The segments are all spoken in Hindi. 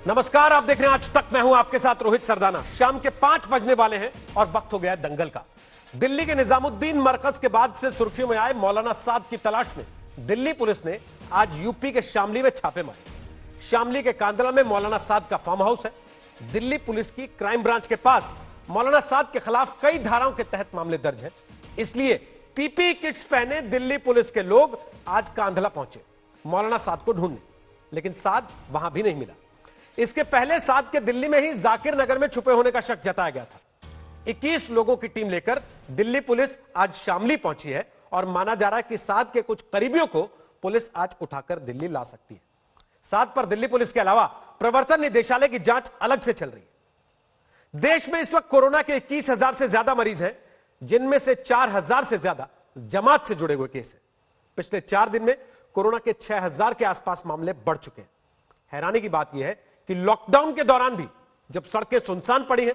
नमस्कार, आप देख रहे हैं आज तक। मैं हूं आपके साथ रोहित सरदाना। शाम के 5 बजने वाले हैं और वक्त हो गया है दंगल का। दिल्ली के निजामुद्दीन मरकज के बाद से सुर्खियों में आए मौलाना साद की तलाश में दिल्ली पुलिस ने आज यूपी के शामली में छापे मारे। शामली के कांदला में मौलाना साद का फार्म हाउस है। दिल्ली पुलिस की क्राइम ब्रांच के पास मौलाना साद के खिलाफ कई धाराओं के तहत मामले दर्ज हैं। इसलिए पीपी किट्स पहने दिल्ली पुलिस के लोग आज कांदला पहुंचे मौलाना साद को ढूंढने, लेकिन साद वहां भी नहीं मिला। इसके पहले साद के दिल्ली में ही जाकिर नगर में छुपे होने का शक जताया गया था। 21 लोगों की टीम लेकर दिल्ली पुलिस आज शामली पहुंची है और माना जा रहा है कि साद के कुछ करीबियों को पुलिस आज उठाकर दिल्ली ला सकती है। साद पर दिल्ली पुलिस के अलावा प्रवर्तन निदेशालय की जांच अलग से चल रही है। देश में इस वक्त कोरोना के 21,000 से ज्यादा मरीज हैं, जिनमें से 4,000 से ज्यादा जमात से जुड़े हुए केस हैं। पिछले 4 दिन में कोरोना के 6,000 के आसपास मामले बढ़ चुके हैं। हैरानी की बात यह है कि लॉकडाउन के दौरान भी जब सड़कें सुनसान पड़ी हैं,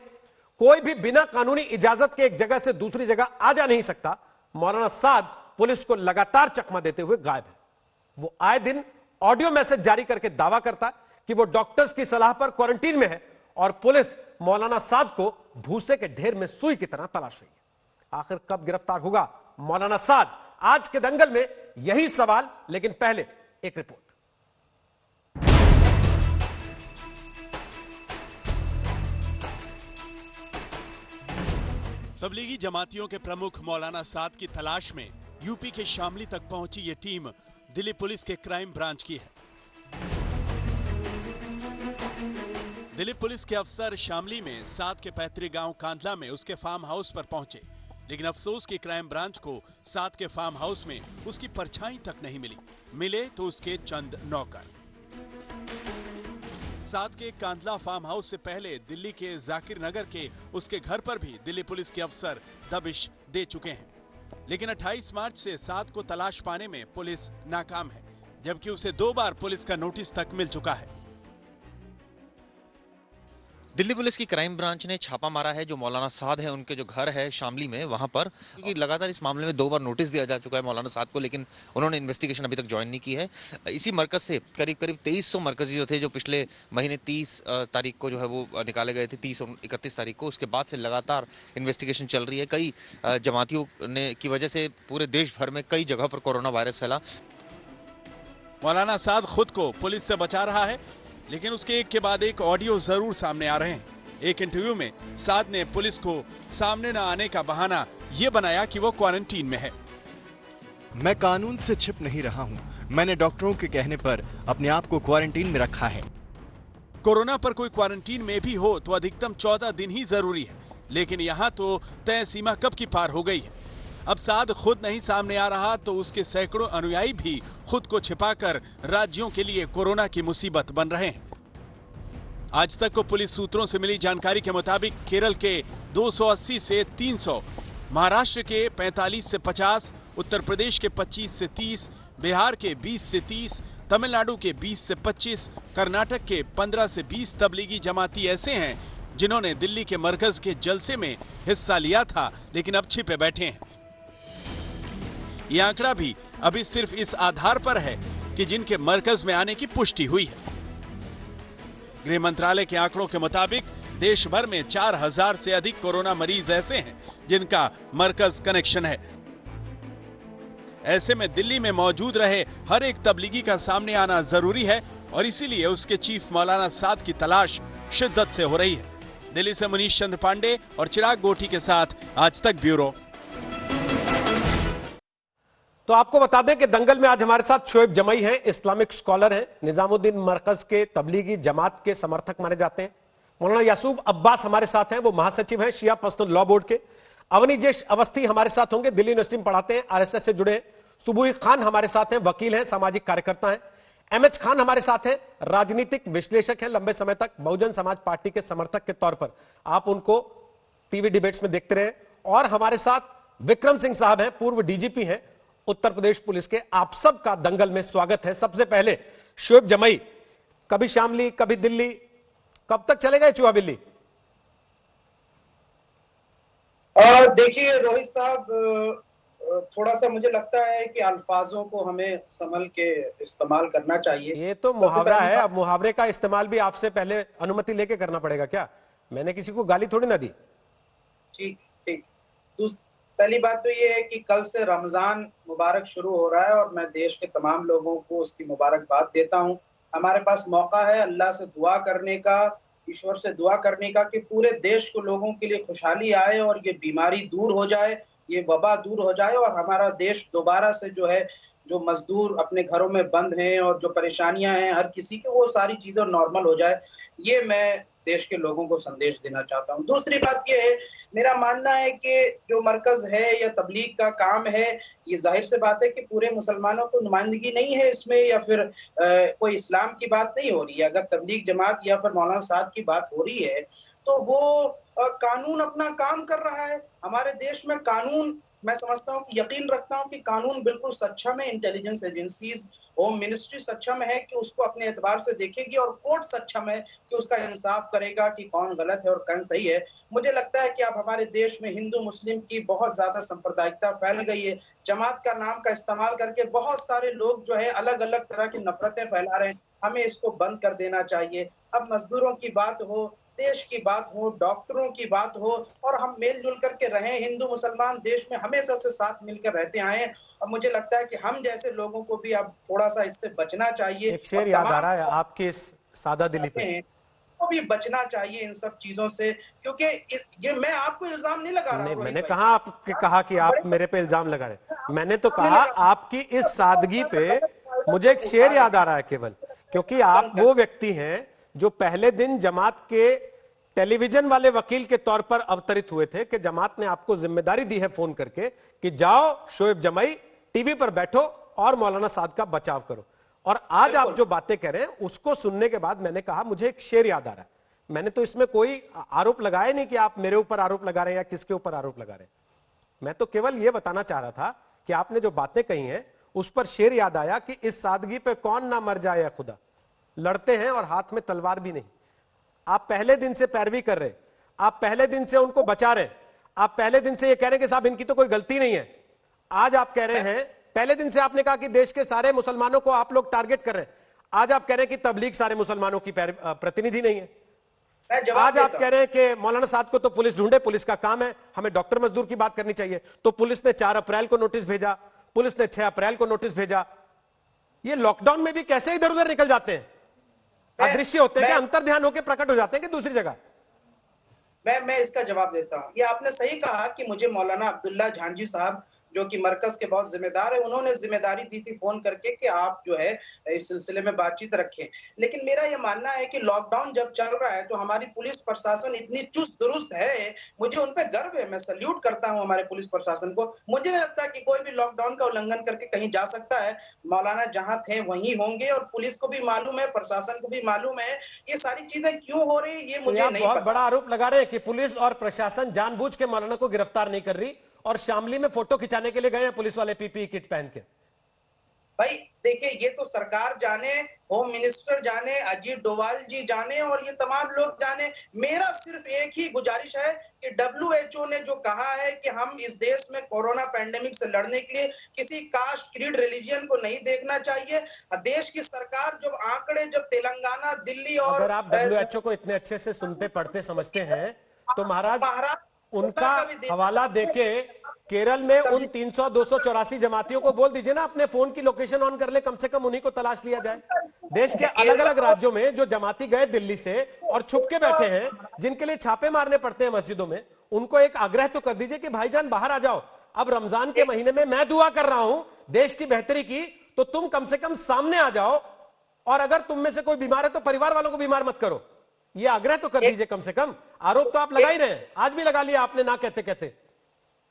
कोई भी बिना कानूनी इजाजत के एक जगह से दूसरी जगह आ जा नहीं सकता, मौलाना साद पुलिस को लगातार चकमा देते हुए गायब है। वो आए दिन ऑडियो मैसेज जारी करके दावा करता है कि वो डॉक्टर्स की सलाह पर क्वारंटीन में है और पुलिस मौलाना साद को भूसे के ढेर में सुई की तरह तलाश रही है। आखिर कब गिरफ्तार होगा मौलाना साद? आज के दंगल में यही सवाल, लेकिन पहले एक रिपोर्ट। तबलीगी जमातियों के प्रमुख मौलाना साद की तलाश में यूपी के शामली तक पहुंची ये टीम दिल्ली पुलिस के क्राइम ब्रांच की है। दिल्ली पुलिस के अफसर शामली में साद के पैतृक गांव कांदला में उसके फार्म हाउस पर पहुंचे, लेकिन अफसोस की क्राइम ब्रांच को साद के फार्म हाउस में उसकी परछाई तक नहीं मिली। मिले तो उसके चंद नौकर। साद के कांदला फार्म हाउस से पहले दिल्ली के जाकिर नगर के उसके घर पर भी दिल्ली पुलिस के अफसर दबिश दे चुके हैं, लेकिन 28 मार्च से साद को तलाश पाने में पुलिस नाकाम है, जबकि उसे 2 बार पुलिस का नोटिस तक मिल चुका है। दिल्ली पुलिस की क्राइम ब्रांच ने छापा मारा है जो मौलाना साद है उनके जो घर है शामली में, वहां पर, क्योंकि लगातार इस मामले में 2 बार नोटिस दिया जा चुका है मौलाना साद को, लेकिन उन्होंने इन्वेस्टिगेशन अभी तक ज्वाइन नहीं की है। इसी मरकज से करीब 2300 मरकजी जो थे, जो पिछले महीने 30 तारीख को जो है वो निकाले गए थे, 30 और 31 तारीख को, उसके बाद से लगातार इन्वेस्टिगेशन चल रही है। कई जमातियों ने की वजह से पूरे देश भर में कई जगह पर कोरोना वायरस फैला। मौलाना साद खुद को पुलिस से बचा रहा है, लेकिन उसके एक के बाद एक ऑडियो जरूर सामने आ रहे हैं। एक इंटरव्यू में साद ने पुलिस को सामने न आने का बहाना ये बनाया कि वो क्वारंटीन में है। मैं कानून से छिप नहीं रहा हूं, मैंने डॉक्टरों के कहने पर अपने आप को क्वारंटीन में रखा है। कोरोना पर कोई क्वारंटीन में भी हो तो अधिकतम 14 दिन ही जरूरी है, लेकिन यहाँ तो तय सीमा कब की पार हो गई है। अब साद खुद नहीं सामने आ रहा तो उसके सैकड़ों अनुयायी भी खुद को छिपाकर राज्यों के लिए कोरोना की मुसीबत बन रहे हैं। आज तक को पुलिस सूत्रों से मिली जानकारी के मुताबिक केरल के 280 से 300, महाराष्ट्र के 45 से 50, उत्तर प्रदेश के 25 से 30, बिहार के 20 से 30, तमिलनाडु के 20 से 25, कर्नाटक के 15 से 20 तबलीगी जमाती ऐसे हैं जिन्होंने दिल्ली के मरकज के जलसे में हिस्सा लिया था, लेकिन अब छिपे बैठे हैं। यह आंकड़ा भी अभी सिर्फ इस आधार पर है कि जिनके मरकज में आने की पुष्टि हुई है। गृह मंत्रालय के आंकड़ों के मुताबिक देश भर में 4,000 से अधिक कोरोना मरीज ऐसे हैं जिनका मरकज कनेक्शन है। ऐसे में दिल्ली में मौजूद रहे हर एक तबलीगी का सामने आना जरूरी है और इसीलिए उसके चीफ मौलाना साद की तलाश शिद्दत से हो रही है। दिल्ली से मुनीश चंद्र पांडे और चिराग गोठी के साथ आज तक ब्यूरो। तो आपको बता दें कि दंगल में आज हमारे साथ शोएब जमई हैं, इस्लामिक स्कॉलर हैं, निजामुद्दीन मरकज के तबलीगी जमात के समर्थक माने जाते हैं। मौलाना यासूब अब्बास हमारे साथ हैं, वो महासचिव हैं शिया पश्तून लॉ बोर्ड के। अवनीजेश अवस्थी हमारे साथ होंगे, दिल्ली यूनिवर्सिटी में पढ़ाते हैं, आरएसएस से जुड़े हैं। सुबुह खान हमारे साथ हैं, वकील हैं, सामाजिक कार्यकर्ता हैं। एमएच खान हमारे साथ हैं, राजनीतिक विश्लेषक हैं, लंबे समय तक बहुजन समाज पार्टी के समर्थक के तौर पर आप उनको टीवी डिबेट्स में देखते रहे। और हमारे साथ विक्रम सिंह साहब हैं, पूर्व डीजीपी हैं उत्तर प्रदेश पुलिस के। आप सबका दंगल में स्वागत है। सबसे पहले शोएब जमई, कभी शामली कभी दिल्ली, कब तक चलेगा चूहा बिल्ली? देखिए रोहित साहब, थोड़ा सा मुझे लगता है कि अल्फाजों को हमें संभल के इस्तेमाल करना चाहिए। ये तो मुहावरा है, अब मुहावरे का इस्तेमाल भी आपसे पहले अनुमति लेके करना पड़ेगा क्या? मैंने किसी को गाली थोड़ी ना दी। ठीक ठीक। पहली बात तो ये है कि कल से रमजान मुबारक शुरू हो रहा है और मैं देश के तमाम लोगों को उसकी मुबारकबाद देता हूँ। हमारे पास मौका है अल्लाह से दुआ करने का, ईश्वर से दुआ करने का कि पूरे देश को लोगों के लिए खुशहाली आए और ये बीमारी दूर हो जाए, ये वबा दूर हो जाए और हमारा देश दोबारा से जो है, जो मजदूर अपने घरों में बंद हैं और जो परेशानियां हैं हर किसी के, वो सारी चीजें नॉर्मल हो जाए। ये मैं देश के लोगों को संदेश देना चाहता हूँ। दूसरी बात ये है, मेरा मानना है कि जो मरकज है या तबलीग का काम है, ये जाहिर से बात है कि पूरे मुसलमानों को नुमाइंदगी नहीं है इसमें, या फिर कोई इस्लाम की बात नहीं हो रही है। अगर तबलीग जमात या फिर मौलाना साहब की बात हो रही है तो वो कानून अपना काम कर रहा है। हमारे देश में कानून, मैं समझता हूँ कि यकीन रखता हूँ कि कानून बिल्कुल सक्षम है, इंटेलिजेंस एजेंसीज, होम मिनिस्ट्री सक्षम है कि उसको अपने एतबार से देखेगी और कोर्ट सक्षम है कि उसका इंसाफ करेगा कि कौन गलत है और कौन सही है। मुझे लगता है कि अब हमारे देश में हिंदू मुस्लिम की बहुत ज्यादा सांप्रदायिकता फैल गई है। जमात का नाम का इस्तेमाल करके बहुत सारे लोग जो है अलग अलग तरह की नफरतें फैला रहे हैं। हमें इसको बंद कर देना चाहिए। अब मजदूरों की बात हो, देश की बात हो, डॉक्टरों की बात हो, और हम मिलजुल करके रहें। हिंदू मुसलमान देश में हमेशा से साथ मिलकर रहते आए हैं और मुझे लगता है कि हम जैसे लोगों को भी अब थोड़ा सा इससे बचना चाहिए। एक शेर याद आ रहा है आपके इस सादा दिली पे, तो भी बचना चाहिए इन सब चीजों से, क्योंकि ये मैं आपको इल्जाम नहीं लगा रहा हूं। मैंने कहा आपके कहा कि आप मेरे पे इल्जाम लगा रहे। मैंने तो कहा आपकी इस सादगी पे मुझे एक शेर याद आ रहा है केवल, क्योंकि आप वो व्यक्ति हैं जो पहले दिन जमात के टेलीविजन वाले वकील के तौर पर अवतरित हुए थे कि जमात ने आपको जिम्मेदारी दी है फोन करके कि जाओ शोएब जमाई टीवी पर बैठो और मौलाना साद का बचाव करो। और आज आप जो बातें कह रहे हैं उसको सुनने के बाद मैंने कहा मुझे एक शेर याद आ रहा है। मैंने तो इसमें कोई आरोप लगाया नहीं कि आप मेरे ऊपर आरोप लगा रहे हैं या किसके ऊपर आरोप लगा रहे हैं। मैं तो केवल यह बताना चाह रहा था कि आपने जो बातें कही हैं उस पर शेर याद आया कि इस सादगी पे कौन ना मर जाए खुदा, लड़ते हैं और हाथ में तलवार भी नहीं। आप पहले दिन से पैरवी कर रहे, आप पहले दिन से उनको बचा रहे, आप पहले दिन से ये कह रहे हैं कि साहब इनकी तो कोई गलती नहीं है। आज आप कह रहे हैं, पहले दिन से आपने कहा कि देश के सारे मुसलमानों को आप लोग टारगेट कर रहे हैं। आज आप कह रहे हैं कि तबलीग सारे मुसलमानों की प्रतिनिधि नहीं है। आज आप कह रहे हैं कि मौलाना साद को तो पुलिस ढूंढे, पुलिस का काम है, हमें डॉक्टर मजदूर की बात करनी चाहिए। तो पुलिस ने 4 अप्रैल को नोटिस भेजा, पुलिस ने 6 अप्रैल को नोटिस भेजा। ये लॉकडाउन में भी कैसे इधर उधर निकल जाते हैं, अदृश्य होते हैं कि अंतर ध्यान होकर प्रकट हो जाते हैं कि दूसरी जगह। मैं इसका जवाब देता हूं। ये आपने सही कहा कि मुझे मौलाना अब्दुल्ला झांझी साहब जो कि मरकज के बहुत जिम्मेदार है, उन्होंने जिम्मेदारी दी थी फोन करके कि आप जो है इस सिलसिले में बातचीत रखें। लेकिन मेरा यह मानना है कि लॉकडाउन जब चल रहा है तो हमारी पुलिस प्रशासन इतनी चुस्त दुरुस्त है, मुझे उन पर गर्व है। मैं सल्यूट करता हूं हमारे पुलिस प्रशासन को। मुझे नहीं लगता कि कोई भी लॉकडाउन का उल्लंघन करके कहीं जा सकता है। मौलाना जहां थे वहीं होंगे और पुलिस को भी मालूम है, प्रशासन को भी मालूम है ये सारी चीजें क्यों हो रही है। ये मुझे नहीं बहुत पता। बड़ा आरोप लगा रहे हैं कि पुलिस और प्रशासन जानबूझ के मौलाना को गिरफ्तार नहीं कर रही और शामली में फोटो खिंचाने के लिए गए हैं पुलिस वाले पीपीई किट पहन के। भाई देखिए, ये तो सरकार जाने, होम मिनिस्टर जाने, अजीत डोभाल जी जाने और ये तमाम लोग जाने। मेरा सिर्फ एक ही गुजारिश है कि WHO ने जो कहा है कि हम इस देश में कोरोना पैंडेमिक से लड़ने के लिए किसी कास्ट, क्रीड, रिलीजियन को नहीं देखना चाहिए। देश की सरकार जब आंकड़े, जब तेलंगाना, दिल्ली और अगर आप WHO को इतने अच्छे से सुनते पढ़ते समझते हैं तो महाराज उनका हवाला देके केरल में उन 300 284 जमातियों को बोल दीजिए ना अपने फोन की लोकेशन ऑन कर ले, कम से कम उन्हीं को तलाश लिया जाए। देश के अलग अलग राज्यों में जो जमाती गए दिल्ली से और छुप के बैठे हैं, जिनके लिए छापे मारने पड़ते हैं मस्जिदों में, उनको एक आग्रह तो कर दीजिए कि भाईजान बाहर आ जाओ। अब रमजान के महीने में मैं दुआ कर रहा हूं देश की बेहतरी की, तो तुम कम से कम सामने आ जाओ और अगर तुम में से कोई बीमार है तो परिवार वालों को बीमार मत करो। ये आग्रह तो कर दीजिए कम से कम। आरोप तो आप लगा ही रहे हैं, आज भी लगा लिया आपने ना कहते कहते।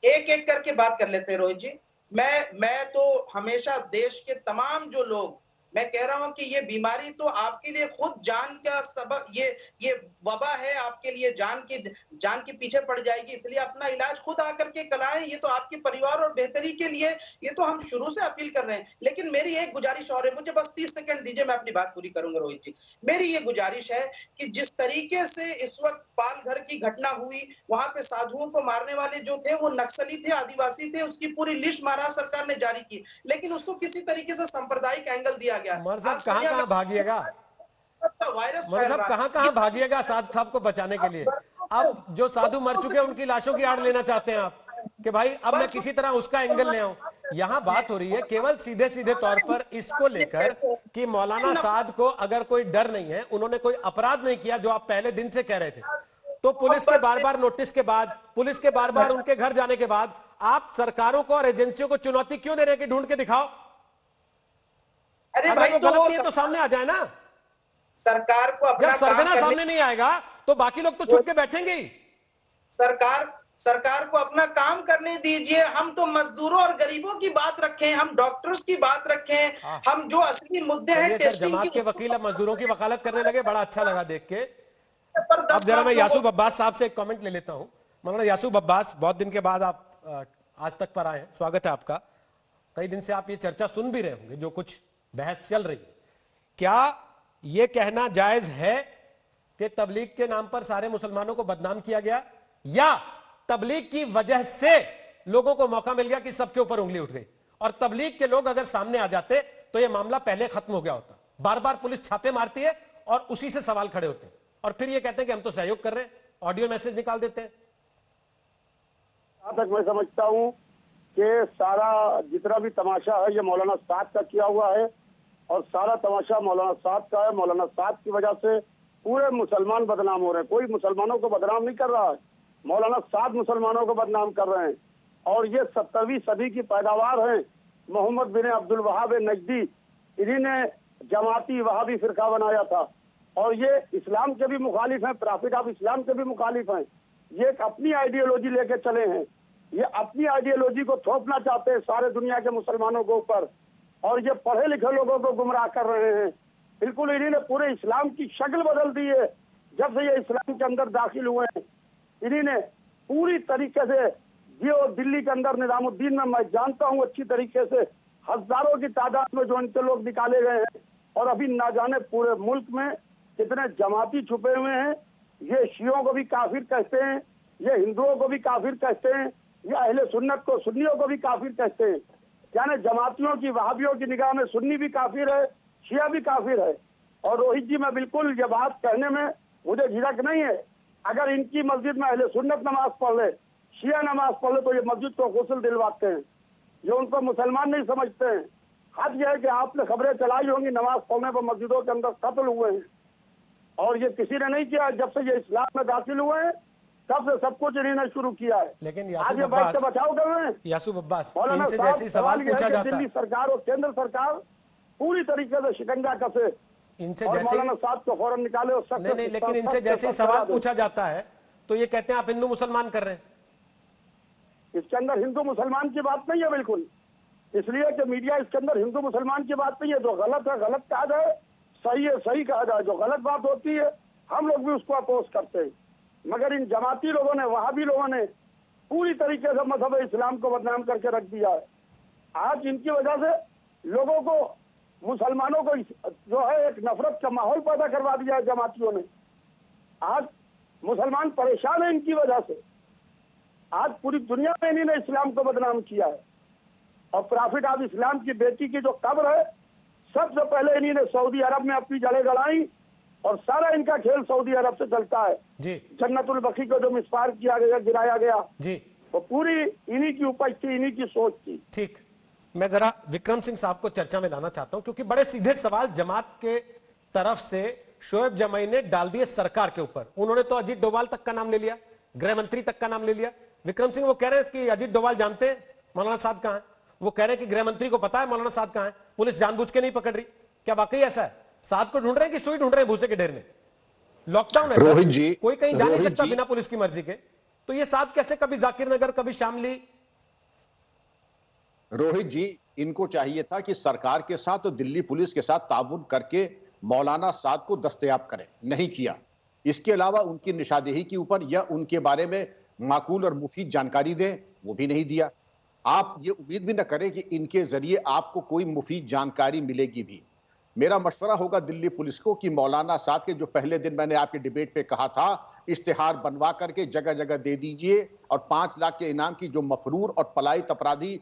एक एक करके बात कर लेते हैं रोहित जी। मैं तो हमेशा देश के तमाम जो लोग मैं कह रहा हूं कि ये बीमारी तो आपके लिए खुद जान का सबब, ये वबा है आपके लिए, जान के पीछे पड़ जाएगी, इसलिए अपना इलाज खुद आकर के कराएं। ये तो आपके परिवार और बेहतरी के लिए, ये तो हम शुरू से अपील कर रहे हैं। लेकिन मेरी एक गुजारिश और है, मुझे बस 30 सेकंड दीजिए, मैं अपनी बात पूरी करूंगा रोहित जी। मेरी ये गुजारिश है कि जिस तरीके से इस वक्त पालघर की घटना हुई, वहां पे साधुओं को मारने वाले जो थे वो नक्सली थे, आदिवासी थे, उसकी पूरी लिस्ट महाराष्ट्र सरकार ने जारी की, लेकिन उसको किसी तरीके से सांप्रदायिक एंगल दिया गया। उमर साहब कहां भागिएगा, वायरस उमर साहब कहां भागिएगा साध साहब को बचाने के लिए? अब जो साधु मर चुके हैं उनकी लाशों की आड़ लेना चाहते हैं आप कि भाई अब मैं किसी तरह उसका एंगल ले आऊं। यहां बात हो रही है केवल सीधे सीधे तौर पर इसको लेकर कि मौलाना साद को अगर कोई डर नहीं है, उन्होंने कोई अपराध नहीं किया जो आप पहले दिन से कह रहे थे, तो पुलिस के बार बार नोटिस के बाद, पुलिस के बार बार उनके घर जाने के बाद आप सरकारों को और एजेंसियों को चुनौती क्यों दे रहे हैं कि ढूंढ के दिखाओ? अरे अगर भाई वो गलत नहीं है तो सामने आ जाए ना। सरकार को अपना जब सरगना सामने नहीं आएगा तो बाकी लोग तो छुप के बैठेंगे ही। सरकार को अपना काम करने दीजिए। हम तो मजदूरों और गरीबों की बात रखें, हम डॉक्टर्स की बात रखें, हम जो असली मुद्दे हैं टेस्टिंग जमात के की, वकील अब मजदूरों की वकालत करने लगे, बड़ा अच्छा लगा देख के। अब जरा मैं यासूब अब्बास साहब से एक कमेंट ले लेता हूं। मौलाना यासूब अब्बास, बहुत दिन के बाद आप आज तक पर आए हैं, स्वागत है आपका। कई दिन से आप ये चर्चा सुन भी रहे होंगे जो कुछ बहस चल रही है। क्या यह कहना जायज है कि तबलीग के नाम पर सारे मुसलमानों को बदनाम किया गया, या तबलीग की वजह से लोगों को मौका मिल गया कि सबके ऊपर उंगली उठ गई, और तबलीग के लोग अगर सामने आ जाते तो यह मामला पहले खत्म हो गया होता? बार बार पुलिस छापे मारती है और उसी से सवाल खड़े होते हैं, और फिर ये कहते हैं कि हम तो सहयोग कर रहे हैं, ऑडियो मैसेज निकाल देते हैं। जहां तक मैं समझता हूं कि सारा जितना भी तमाशा है ये मौलाना साद का किया हुआ है, और सारा तमाशा मौलाना साद का है। मौलाना साद की वजह से पूरे मुसलमान बदनाम हो रहे हैं। कोई मुसलमानों को बदनाम नहीं कर रहा है, मौलाना साद मुसलमानों को बदनाम कर रहे हैं। और ये 17वीं सदी की पैदावार है। मोहम्मद बिन अब्दुल वहाब नजदी, इन्हीं ने जमाती वहाबी फिरका बनाया था, और ये इस्लाम के भी मुखालिफ हैं, प्रॉफिट ऑफ इस्लाम के भी मुखालिफ हैं। ये एक अपनी आइडियोलॉजी लेके चले हैं, ये अपनी आइडियोलॉजी को थोपना चाहते हैं सारे दुनिया के मुसलमानों के ऊपर, और ये पढ़े लिखे लोगों को गुमराह कर रहे हैं। बिल्कुल इन्होंने पूरे इस्लाम की शक्ल बदल दी है। जब से ये इस्लाम के अंदर दाखिल हुए हैं, इन्होंने पूरी तरीके से जो दिल्ली के अंदर निजामुद्दीन में मैं जानता हूँ अच्छी तरीके से, हजारों की तादाद में जो इनके लोग निकाले गए हैं, और अभी ना जाने पूरे मुल्क में कितने जमाती छुपे हुए हैं। ये शियों को भी काफिर कहते हैं, ये हिंदुओं को भी काफिर कहते हैं, ये अहले सुन्नत को, सुन्नियों को भी काफिर कहते हैं। यानी जमातियों की, वहाबियों की निगाह में सुन्नी भी काफिर है, शिया भी काफिर है। और रोहित जी, मैं बिल्कुल ये बात कहने में मुझे झिझक नहीं है, अगर इनकी मस्जिद में अहले सुन्नत नमाज पढ़ ले, शिया नमाज पढ़ ले, तो ये मस्जिद को गुस्ल दिलवाते हैं। ये उनको मुसलमान नहीं समझते हैं। हद यह है कि आपने खबरें चलाई होंगी नमाज पढ़ने पर मस्जिदों के अंदर कत्ल हुए हैं, और ये किसी ने नहीं किया। जब से ये इस्लाम में दाखिल हुए हैं तब से सब कुछ इन्होंने शुरू किया है। लेकिन आज ये बात से बचाव कर रहे हैं। यासूब अब्बास, मौलाना इनसे साहब, जैसे सवाल पूछा जाता दिल्ली है, सरकार और केंद्र सरकार पूरी तरीके से शिकंजा कसे, इनसे और जैसे मौलाना साहब को फौरन निकाले और सख्त नहीं, लेकिन इनसे जैसे सवाल पूछा जाता है तो ये कहते हैं आप हिंदू मुसलमान कर रहे हैं। इसके अंदर हिंदू मुसलमान की बात नहीं है बिल्कुल, इसलिए कि मीडिया इसके अंदर हिंदू मुसलमान की बात नहीं है। जो गलत है गलत कहा जाए, सही है सही कहा जाए। जो गलत बात होती है हम लोग भी उसको अपोज करते हैं, मगर इन जमाती लोगों ने, वहाबी लोगों ने पूरी तरीके से मजहब इस्लाम को बदनाम करके रख दिया है। आज इनकी वजह से लोगों को, मुसलमानों को जो है एक नफरत का माहौल पैदा करवा दिया है जमातियों ने। आज मुसलमान परेशान है इनकी वजह से। आज पूरी दुनिया में इन्हीं ने इस्लाम को बदनाम किया है, और प्रॉफिट ऑफ इस्लाम की बेटी की जो कब्र है, सबसे पहले इन्हीं ने सऊदी अरब में अपनी जड़ें गड़ाई, और सारा इनका खेल सऊदी अरब से चलता है जी। जन्नतुल बकी को जो मिसफार किया गया, गिराया गया जी, वो पूरी इन्हीं की उपज थी, इन्हीं की सोच थी। ठीक, मैं जरा विक्रम सिंह साहब को चर्चा में लाना चाहता हूं, क्योंकि बड़े सीधे सवाल जमात के तरफ से शोएब जमाई ने डाल दिए सरकार के ऊपर। उन्होंने तो अजीत डोभाल तक का नाम ले लिया, गृह मंत्री तक का नाम ले लिया। विक्रम सिंह वो कह रहे हैं कि अजीत डोभाल जानते हैं मौलाना साद कहां है, वो कह रहे हैं कि गृह मंत्री को पता है मौलाना साद कहां है, पुलिस जानबूझ के नहीं पकड़ रही। क्या वाकई ऐसा है? साद को ढूंढ रहे हैं कि सुई ढूंढ रहे हैं भूसे के ढेर में? लॉकडाउन है, रोहित जी, कोई कहीं जा नहीं सकता बिना पुलिस की मर्जी के, तो ये साद कैसे कभी जाकिर नगर, कभी शामली? रोहित जी, इनको चाहिए था कि सरकार के साथ और दिल्ली पुलिस के साथ ताउन करके मौलाना साद को दस्तयाब करें, नहीं किया। इसके अलावा उनकी निशानदेही के ऊपर या उनके बारे में माकूल और मुफीद जानकारी दें, वो भी नहीं दिया। आप ये उम्मीद भी न करें कि इनके जरिए आपको कोई मुफीद जानकारी मिलेगी भी। मेरा मशवरा होगा दिल्ली पुलिस को कि मौलाना साद के जो पहले दिन मैंने आपके डिबेट पे कहा था, इश्तिहार बनवा करके जगह जगह दे दीजिए और 5 लाख के इनाम की जो मफरूर और पलायित अपराधी,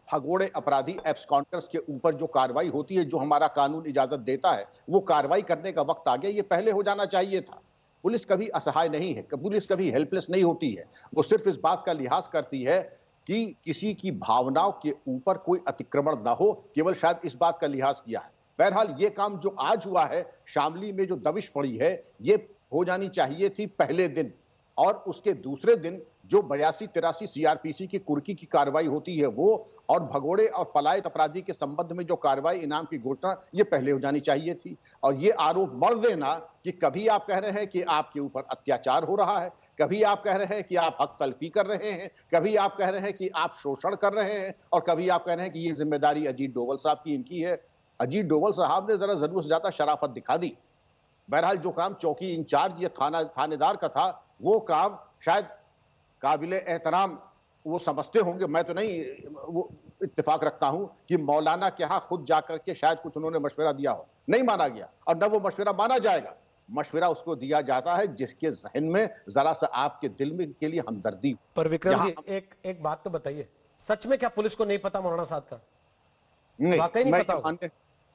भगोड़े अपराधी, एब्सकॉन्डर्स के ऊपर जो कार्रवाई होती है, जो हमारा कानून इजाजत देता है, वो कार्रवाई करने का वक्त आ गया। ये पहले हो जाना चाहिए था। पुलिस कभी असहाय नहीं है, पुलिस कभी हेल्पलेस नहीं होती है। वो सिर्फ इस बात का लिहाज करती है कि किसी की भावनाओं के ऊपर कोई अतिक्रमण ना हो, केवल शायद इस बात का लिहाज किया है। बहरहाल ये काम जो आज हुआ है, शामली में जो दबिश पड़ी है, ये हो जानी चाहिए थी पहले दिन, और उसके दूसरे दिन जो 82-83 सीआरपीसी की कुर्की की कार्रवाई होती है वो, और भगोड़े और पलायित अपराधी के संबंध में जो कार्रवाई, इनाम की घोषणा, ये पहले हो जानी चाहिए थी। और ये आरोप मढ़ देना कि कभी आप कह रहे हैं कि आपके ऊपर अत्याचार हो रहा है, कभी आप कह रहे हैं कि आप हक तलफी कर रहे हैं, कभी आप कह रहे हैं कि आप शोषण कर रहे हैं, और कभी आप कह रहे हैं कि ये जिम्मेदारी अजीत डोवल साहब की, इनकी है। अजीत डोवल साहब ने जरा जरूरत से ज्यादा शराफत दिखा दी। बहरहाल जो काम चौकी इंचार्ज या थानेदार का था, वो काम शायद काबिले एहतराम वो समझते होंगे, मैं तो नहीं वो इत्तेफाक रखता हूं कि मौलाना के यहां खुद जाकर के शायद कुछ उन्होंने मशवरा दिया हो, नहीं माना गया, और न वो मशवरा माना जाएगा। मशवरा उसको दिया जाता है जिसके जहन में जरा सा आपके दिल में के लिए हमदर्दी। पर विक्रम जी, एक बात तो बताइए, सच में क्या पुलिस को नहीं पता मौलाना साद का? वाकई नहीं पता?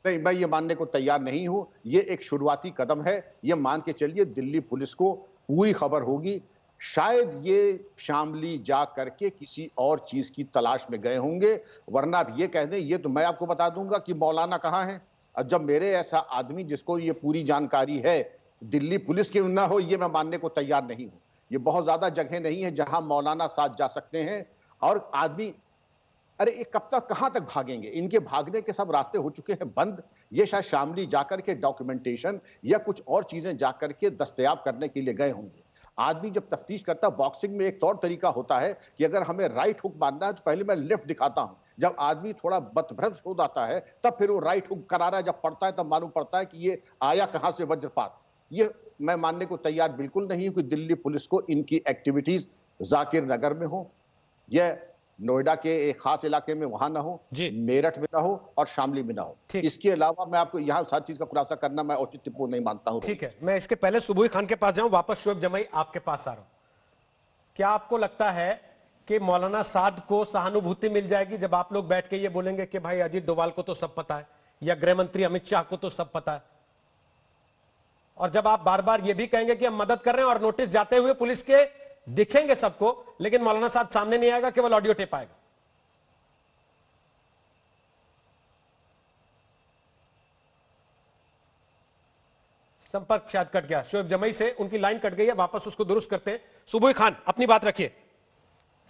नहीं, मैं ये मानने को तैयार नहीं हूं। ये एक शुरुआती कदम है, ये मान के चलिए दिल्ली पुलिस को पूरी खबर होगी। शायद ये शामली जा करके किसी और चीज की तलाश में गए होंगे, वरना आप ये कह दें, ये तो मैं आपको बता दूंगा कि मौलाना कहां है। और जब मेरे ऐसा आदमी जिसको ये पूरी जानकारी है दिल्ली पुलिस की ना हो, ये मैं मानने को तैयार नहीं हूं। ये बहुत ज्यादा जगह नहीं है जहां मौलाना साथ जा सकते हैं। और आदमी, अरे ये कब तक, कहां तक भागेंगे? इनके भागने के सब रास्ते हो चुके हैं बंद। ये शायद शामली जाकर के डॉक्यूमेंटेशन या कुछ और चीजें जाकर के दस्तयाब करने के लिए गए होंगे। आदमी जब तफ्तीश करता है, बॉक्सिंग में एक तौर तरीका होता है कि अगर हमें राइट हुक मारना है तो पहले मैं लेफ्ट दिखाता हूं। जब आदमी थोड़ा बतभ्रष्ट हो जाता है तब फिर वो राइट हुक करारा जब पड़ता है तब मालूम पड़ता है कि ये आया कहां से वज्रपात। ये मैं मानने को तैयार बिल्कुल नहीं हूं कि दिल्ली पुलिस को इनकी एक्टिविटीज जाकिर नगर में हो, यह नोएडा के एक खास इलाके में वहां ना हो, मेरठ में ना हो और शामली में ना हो। इसके अलावा मैं आपको यहाँ हर चीज का खुलासा करना मैं औचित्यपूर्ण नहीं मानता हूं। ठीक है, मैं इसके पहले सुबुह खान के पास जाऊं, वापस शोएब जमाई आपके पास आ रहा हूं। क्या आपको लगता है कि मौलाना साद को सहानुभूति मिल जाएगी जब आप लोग बैठ के ये बोलेंगे कि भाई अजीत डोभाल को तो सब पता है, या गृह मंत्री अमित शाह को तो सब पता है, और जब आप बार बार ये भी कहेंगे कि हम मदद कर रहे हैं और नोटिस जाते हुए पुलिस के दिखेंगे सबको, लेकिन मौलाना साहब सामने नहीं आएगा, केवल ऑडियो टेप आएगा? संपर्क शायद कट गया शोएब जमाई से, उनकी लाइन कट गई है, वापस उसको दुरुस्त करते हैं। सुबुह खान, अपनी बात रखिए।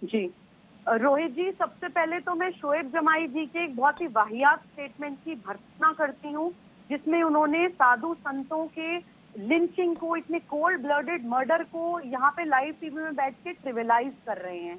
जी रोहित जी, सबसे पहले तो मैं शोएब जमाई जी के एक बहुत ही वाहियात स्टेटमेंट की भर्त्सना करती हूँ, जिसमें उन्होंने साधु संतों के लिंचिंग को, इतने कोल्ड ब्लडेड मर्डर को यहाँ पे लाइव टीवी में बैठ के ट्रिविलाइज कर रहे हैं।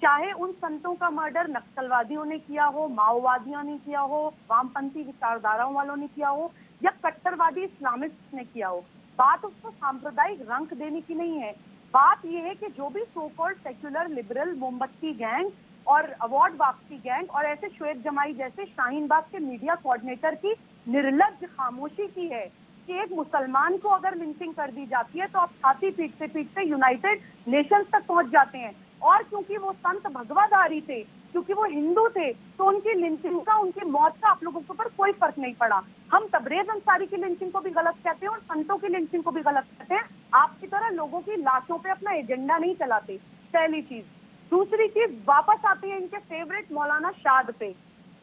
चाहे उन संतों का मर्डर नक्सलवादियों ने किया हो, माओवादियों ने किया हो, वामपंथी विचारधाराओं वालों ने किया हो, या कट्टरवादी इस्लामिस्ट ने किया हो, बात उसको सांप्रदायिक रंग देने की नहीं है। बात यह है कि जो भी सो कॉल्ड सेक्युलर लिबरल मोमबत्ती गैंग और अवार्ड वापसी गैंग और ऐसे शोएब जमाई जैसे शाहीन बाग के मीडिया कोऑर्डिनेटर की निर्लज्ज खामोशी की है कि एक मुसलमान को अगर लिंचिंग कर दी जाती है तो आप छाती पीटते पीटते यूनाइटेड नेशंस तक पहुंच जाते हैं। और क्योंकि वो संत भगवाधारी थे, क्योंकि वो हिंदू थे, तो उनकी लिंचिंग का, उनकी मौत का आप लोगों के ऊपर कोई फर्क नहीं पड़ा। हम तबरेज अंसारी की लिंचिंग को भी गलत कहते हैं और संतों की लिंचिंग को भी गलत कहते हैं। आपकी तरह लोगों की लाशों पे अपना एजेंडा नहीं चलाते, पहली चीज। दूसरी चीज, वापस आती है इनके फेवरेट मौलाना शाद पे।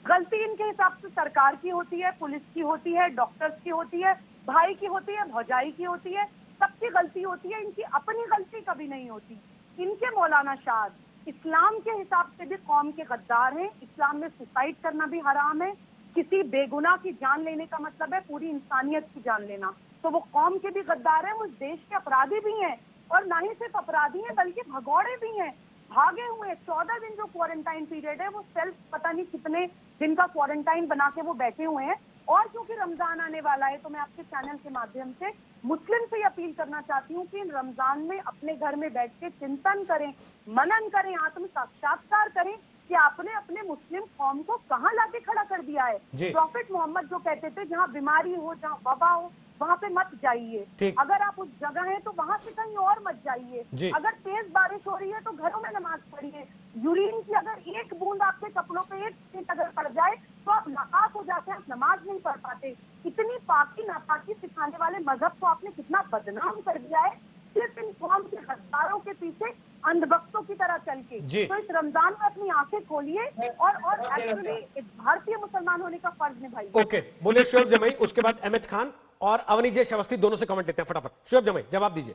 गलती इनके हिसाब से सरकार की होती है, पुलिस की होती है, डॉक्टर्स की होती है, भाई की होती है, भौजाई की होती है, सबकी गलती होती है, इनकी अपनी गलती कभी नहीं होती। इनके मौलाना शाद इस्लाम के हिसाब से भी कौम के गद्दार हैं। इस्लाम में सुसाइड करना भी हराम है। किसी बेगुनाह की जान लेने का मतलब है पूरी इंसानियत की जान लेना। तो वो कौम के भी गद्दार हैं, वो देश के अपराधी भी हैं, और ना ही सिर्फ अपराधी हैं बल्कि भगौड़े भी हैं। भागे हुए 14 दिन जो क्वारंटाइन पीरियड है वो सेल्फ पता नहीं कितने दिन का क्वारंटाइन बना के वो बैठे हुए हैं। और क्योंकि रमजान आने वाला है तो मैं आपके चैनल के माध्यम से मुस्लिम से अपील करना चाहती हूँ कि रमजान में अपने घर में बैठ के चिंतन करें, मनन करें, आत्म साक्षात्कार करें कि आपने अपने मुस्लिम कौम को कहाँ लाके खड़ा कर दिया है। प्रॉफिट मोहम्मद जो कहते थे जहाँ बीमारी हो, जहाँ वबा हो, वहाँ पे मत जाइए। अगर आप उस जगह हैं तो वहाँ से कहीं और मत जाइए। अगर तेज बारिश हो रही है तो घरों में नमाज पढ़िए। यूरिन की अगर एक बूंद आपके कपड़ों पे एक छींट अगर पड़ जाए तो आप नापाक हो जाते हैं, आप नमाज नहीं पढ़ पाते। इतनी पाकी नापाकी सिखाने वाले मजहब को आपने कितना बदनाम कर दिया है सिर्फ इन कौम के हजारों के पीछे अंधभक्तों की तरह चल के। तो इस रमजान में अपनी आंखें खोलिए और एक्चुअली भारतीय मुसलमान होने का फर्ज निभाइए। ओके, बोलिए शोएब जमाई, उसके बाद एमएच खान और अवनीजेश अवस्थी दोनों से कमेंट लेते हैं फटाफट। शोएब जमाई जवाब दीजिए।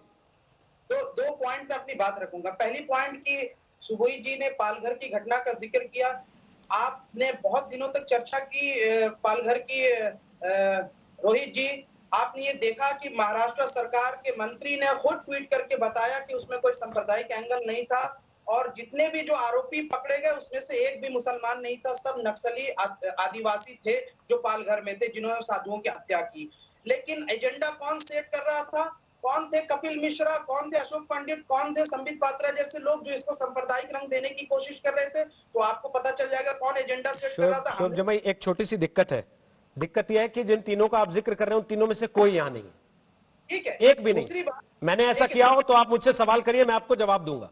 तो दो पॉइंट पे अपनी बात रखूंगा। पहली पॉइंट की सुबोई जी ने पालघर की घटना का जिक्र किया। आपने बहुत दिनों तक चर्चा की पालघर की, रोहित जी आपने ये देखा कि महाराष्ट्र सरकार के मंत्री ने खुद ट्वीट करके बताया कि उसमें कोई सांप्रदायिक एंगल नहीं था और जितने भी जो आरोपी पकड़े गए उसमें से एक भी मुसलमान नहीं था, सब नक्सली आदिवासी थे जो पालघर में थे जिन्होंने साधुओं की हत्या की। लेकिन एजेंडा कौन सेट कर रहा था? कौन थे? कपिल मिश्रा, कौन थे अशोक पंडित, कौन थे संबित पात्रा जैसे लोग जो इसको सांप्रदायिक रंग देने की कोशिश कर रहे थे। तो आपको पता चल जाएगा कौन एजेंडा सेट कर रहा था। शोएब जमाई, एक छोटी सी दिक्कत है। दिक्कत यह है कि जिन तीनों का आप जिक्र कर रहे हो उन तीनों में से कोई यहाँ नहीं है। ठीक है, एक भी नहीं। मैंने ऐसा किया हो तो आप मुझसे सवाल करिए, मैं आपको जवाब दूंगा।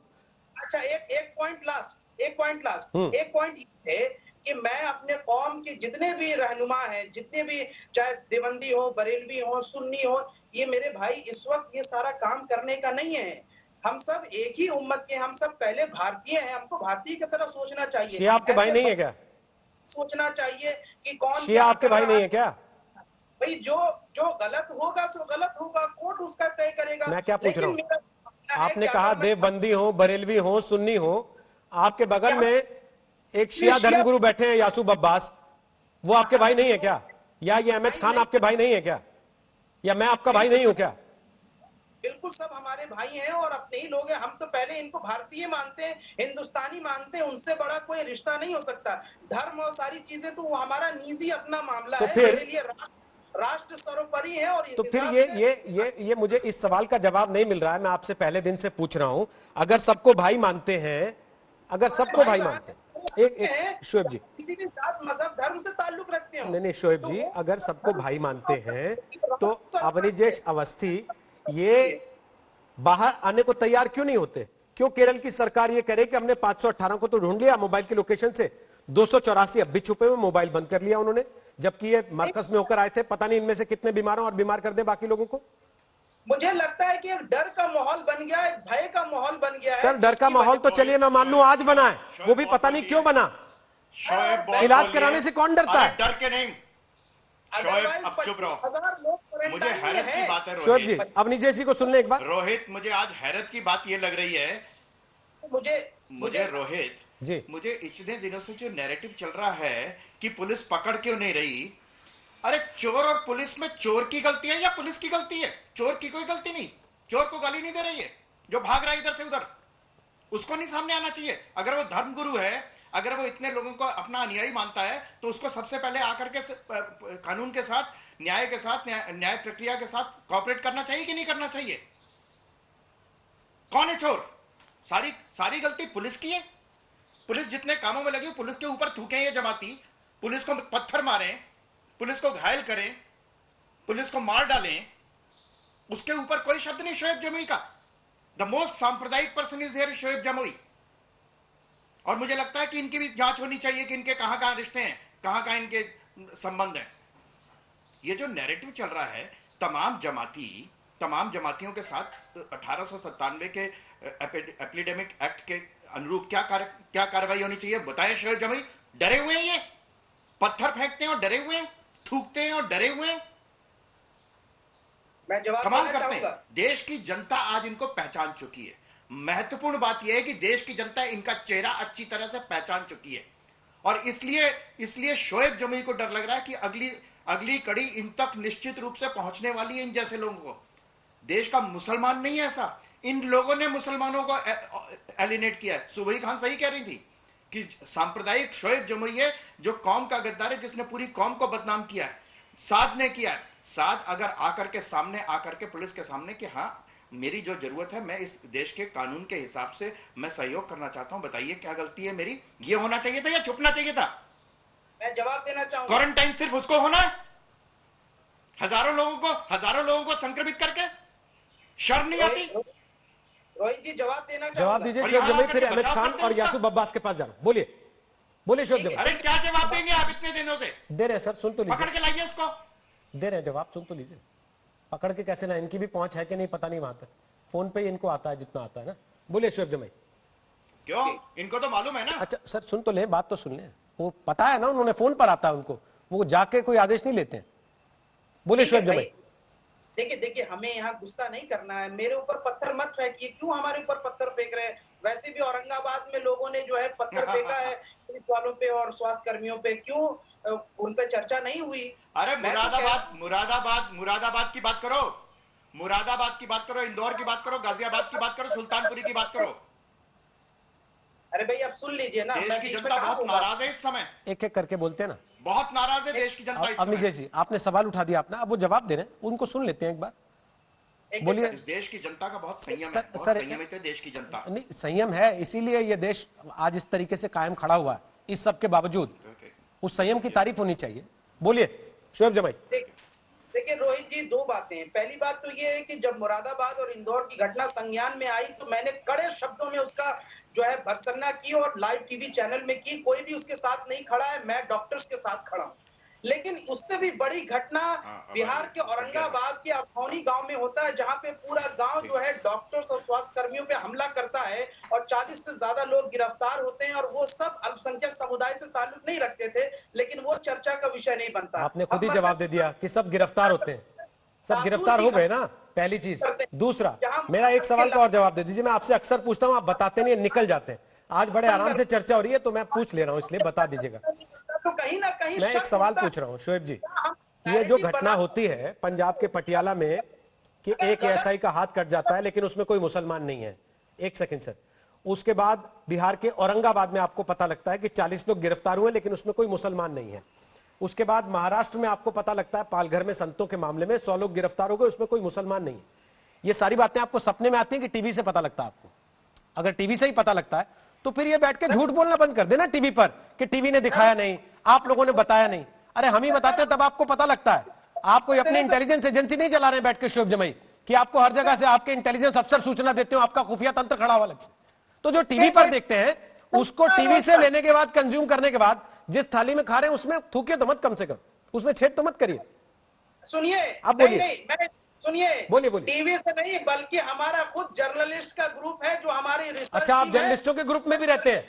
अच्छा, एक पॉइंट लास्ट एक पॉइंट ये है कि मैं अपने कौम के जितने भी रहनुमा हैं, जितने भी चाहे देवबंदी हो, बरेलवी हो, सुन्नी हो, ये मेरे भाई इस वक्त ये सारा काम करने का नहीं है। हम सब एक ही उम्मत के, हम सब पहले भारतीय हैं, हमको भारतीय की तरह सोचना चाहिए। शिया आपके भाई नहीं है क्या? सोचना चाहिए कि कौन शिया आपके भाई नहीं है क्या? भाई जो गलत होगा सो गलत होगा, कोर्ट उसका तय करेगा। मैं क्या पूछ रहा हूँ, आपने कहा देवबंदी हो, बरेलवी हो, सुन्नी हो, आपके बगल में एक शिया धर्मगुरु बैठे हैं यासूब अब्बास, वो आपके भाई नहीं है क्या? या ये एमएच खान आपके भाई नहीं है क्या? या मैं आपका भाई नहीं हूं क्या? बिल्कुल, सब हमारे भाई हैं और अपने ही लोग हैं। हम तो पहले इनको भारतीय मानते हैं, हिंदुस्तानी मानते हैं, उनसे बड़ा कोई रिश्ता नहीं हो सकता। धर्म और सारी चीजें तो वो हमारा निजी अपना मामला है। मेरे लिए राष्ट्र सर्वोपरि है। और तो फिर ये मुझे इस सवाल का जवाब नहीं मिल रहा है। मैं आपसे पहले दिन से पूछ रहा हूं, अगर सबको भाई मानते हैं, अगर सबको भाई मानते हैं, एक शोएब जी, किसी भी जात मजहब धर्म से ताल्लुक रखते हो। नहीं शोएब जी, अगर सबको भाई मानते हैं तो अवनीजेश अवस्थी ये बाहर आने को तैयार क्यों नहीं होते? क्यों केरल की सरकार ये करे कि हमने 518 को तो ढूंढ लिया मोबाइल की लोकेशन से, 284 अब भी छुपे हुए, मोबाइल बंद कर लिया उन्होंने, जबकि ये मरकज में होकर आए थे। पता नहीं इनमें से कितने बीमार हैं और बीमार कर दें बाकी लोगों को। मुझे लगता है कि एक डर का माहौल बन गया है, भय का माहौल बन गया है। सर डर का माहौल तो चलिए मैं मान लूं आज बना है, वो भी पता नहीं क्यों बना। इलाज कराने से कौन डरता है? डर के नहीं। अब चुप रहो। 1000 लोग मुझे हैरत की बात है शोएब जी, अवनीजेश जी को सुन ले एक बार। रोहित, मुझे आज हैरत की बात ये लग रही है, मुझे रोहित जी, मुझे इतने दिनों से जो नैरेटिव चल रहा है कि पुलिस पकड़ क्यों नहीं रही। अरे चोर और पुलिस में चोर की गलती है या पुलिस की गलती है? चोर की कोई गलती नहीं, चोर को गाली नहीं दे रही है, जो भाग रहा है इधर से उधर उसको नहीं सामने आना चाहिए। अगर वो धर्मगुरु है, अगर वो इतने लोगों को अपना अनुयायी मानता है तो उसको सबसे पहले आकर के कानून के साथ, न्याय के साथ, न्याय प्रक्रिया के साथ कोऑपरेट करना चाहिए कि नहीं करना चाहिए? कौन है चोर? सारी गलती पुलिस की है। पुलिस जितने कामों में लगी पुलिस के ऊपर थूके ये जमाती, पुलिस को पत्थर मारें, पुलिस को घायल करें, पुलिस को मार डालें, उसके ऊपर कोई शब्द नहीं शोएब जमुई का। द मोस्ट सांप्रदायिक person is here Shoaib Jamui. और मुझे लगता है कि इनकी भी जांच होनी चाहिए कि इनके कहां कहां रिश्ते हैं, कहां कहां इनके संबंध हैं। ये जो नैरेटिव चल रहा है तमाम जमातियों के साथ 1897 के एपिडेमिक एक्ट के अनुरूप क्या कार्रवाई होनी चाहिए बताएं शोएब जमुई। डरे हुए हैं, ये पत्थर फेंकते हैं और डरे हुए हैं, थूकते हैं और डरे हुए हैं, मैं जवाब कमाल देना करते हैं। चाहूंगा। देश की जनता आज इनको पहचान चुकी है। महत्वपूर्ण बात यह है कि देश की जनता इनका चेहरा अच्छी तरह से पहचान चुकी है और इसलिए शोएब जमुई को डर लग रहा है कि अगली कड़ी इन तक निश्चित रूप से पहुंचने वाली है, इन जैसे लोगों को। देश का मुसलमान नहीं है ऐसा, इन लोगों ने मुसलमानों को एलिनेट किया है। सुबही खान सही कह रही थी कि सांप्रदायिक शोएब जमुई है जो कौम का गद्दार है, जिसने पूरी कौम को बदनाम किया है। साद ने किया है। साद अगर आकर के सामने आकर के पुलिस के सामने कि हाँ मेरी जो जरूरत है, मैं इस देश के कानून के हिसाब से मैं सहयोग करना चाहता हूं, बताइए क्या गलती है मेरी, ये होना चाहिए था या छुपना चाहिए था? मैं जवाब देना चाहूंगा। क्वारंटाइन सिर्फ उसको होना है? हजारों लोगों को संक्रमित करके शर्म नहीं आती? रोहित जी जवाब देना जवाब चाहूंगा। दीजिए शोएब जमाई, फिर अहमद खान और यासूब अब्बास के पास जाना। बोलिए शोएब जमाई। अरे क्या जवाब देंगे आप इतने दिनों से? दे रहे हैं सर, सुन तो लीजिए। पकड़ के लाइए उसको। दे रहे हैं जवाब, सुन तो लीजिए। पकड़ के कैसे ना, इनकी भी पहुंच है कि नहीं पता नहीं वहां तक। फोन पे इनको आता है जितना आता है ना। बोलिए शोएब जमाई। क्यों? इनको तो मालूम है ना। अच्छा सर सुन तो ले, बात तो सुन ले। वो पता है ना, उन्होंने फोन पर आता है उनको, वो जाके कोई आदेश नहीं लेते हैं। बोलिए शोएब जमाई। देखिए हमें यहाँ गुस्सा नहीं करना है। मेरे ऊपर पत्थर मत फेंकिए। क्यों हमारे ऊपर पत्थर फेंक रहे हैं? वैसे भी औरंगाबाद में लोगों ने जो है पत्थर फेंका है पुलिस वालों पे और स्वास्थ्य कर्मियों पे, क्यों उन पे चर्चा नहीं हुई? अरे मुरादाबाद की बात करो, मुरादाबाद की बात करो, इंदौर की बात करो, गाजियाबाद की बात करो, सुल्तानपुरी की बात करो। अरे भाई आप सुन लीजिए ना, देश की जनता बहुत नाराज है इस समय। एक एक करके बोलते हैं ना, बहुत नाराज है देश की जनता इस समय। अमित जी आपने सवाल उठा दिया अपना, अब वो जवाब दे रहे हैं, उनको सुन लेते हैं एक बार। बोलिए। इस देश की जनता का बहुत संयम है, बहुत संयमित है देश की जनता। नहीं संयम है, इसीलिए ये देश आज इस तरीके से कायम खड़ा हुआ है। इस सब के बावजूद उस संयम की तारीफ होनी चाहिए। बोलिए शोएब जमाई। देखिए रोहित जी, दो बातें हैं। पहली बात तो ये है कि जब मुरादाबाद और इंदौर की घटना संज्ञान में आई तो मैंने कड़े शब्दों में उसका जो है भर्त्सना की और लाइव टीवी चैनल में की। कोई भी उसके साथ नहीं खड़ा है, मैं डॉक्टर्स के साथ खड़ा हूं। लेकिन उससे भी बड़ी घटना बिहार के औरंगाबाद के अखौनी गांव में होता है, जहां पे पूरा गांव जो है डॉक्टर्स और स्वास्थ्य कर्मियों पे हमला करता है और 40 से ज्यादा लोग गिरफ्तार होते हैं। और वो सब अल्पसंख्यक समुदाय से ताल्लुक नहीं रखते थे, लेकिन वो चर्चा का विषय नहीं बनता। आपने खुद ही जवाब दे दिया कि सब गिरफ्तार होते हैं, सब गिरफ्तार हो गए ना, पहली चीज। दूसरा, मेरा एक सवाल का और जवाब दे दीजिए। मैं आपसे अक्सर पूछता हूं, आप बताते नहीं, निकल जाते हैं। आज बड़े आराम से चर्चा हो रही है तो मैं पूछ ले रहा हूं, इसलिए बता दीजिएगा। तो कहीं ना कहीं मैं एक सवाल पूछ रहा हूं शोएब जी, ये जो घटना होती है पंजाब के पटियाला में कि एक एएसआई का हाथ कट जाता है लेकिन उसमें कोई मुसलमान नहीं है, एक सेकंड सर, उसके बाद बिहार के औरंगाबाद में आपको पता लगता है कि 40 लोग गिरफ्तार हुए लेकिन उसमें कोई मुसलमान नहीं है। उसके बाद महाराष्ट्र में आपको पता लगता है पालघर में संतों के मामले में 100 लोग गिरफ्तार हो गए, उसमें कोई मुसलमान नहीं है। ये सारी बातें आपको सपने में आती है कि टीवी से पता लगता है आपको? अगर टीवी से ही पता लगता है तो फिर ये बैठ के झूठ बोलना बंद कर देना टीवी पर कि टीवी ने दिखाया नहीं, आप लोगों ने बताया नहीं। अरे हम ही बताते हैं तब आपको पता लगता है। आप कोई अपनी इंटेलिजेंस एजेंसी नहीं चला रहे बैठ के शोएब जमाई कि आपको हर जगह से आपके इंटेलिजेंस अफसर सूचना देते हो, आपका खुफिया तंत्र खड़ा हुआ अलग से। तो जो टीवी पर देखते हैं उसको टीवी से लेने के बाद, कंज्यूम करने के बाद जिस थाली में खा रहे हैं उसमें थूकिए तो मत, कम से कम उसमें छेद तो मत करिए। सुनिए, आप बोलिए। सुनिए, बोलिए। टीवी से नहीं बल्कि हमारा खुद जर्नलिस्ट का ग्रुप है जो हमारी रिसर्च। अच्छा, आप जर्नलिस्टों के ग्रुप में भी रहते हैं?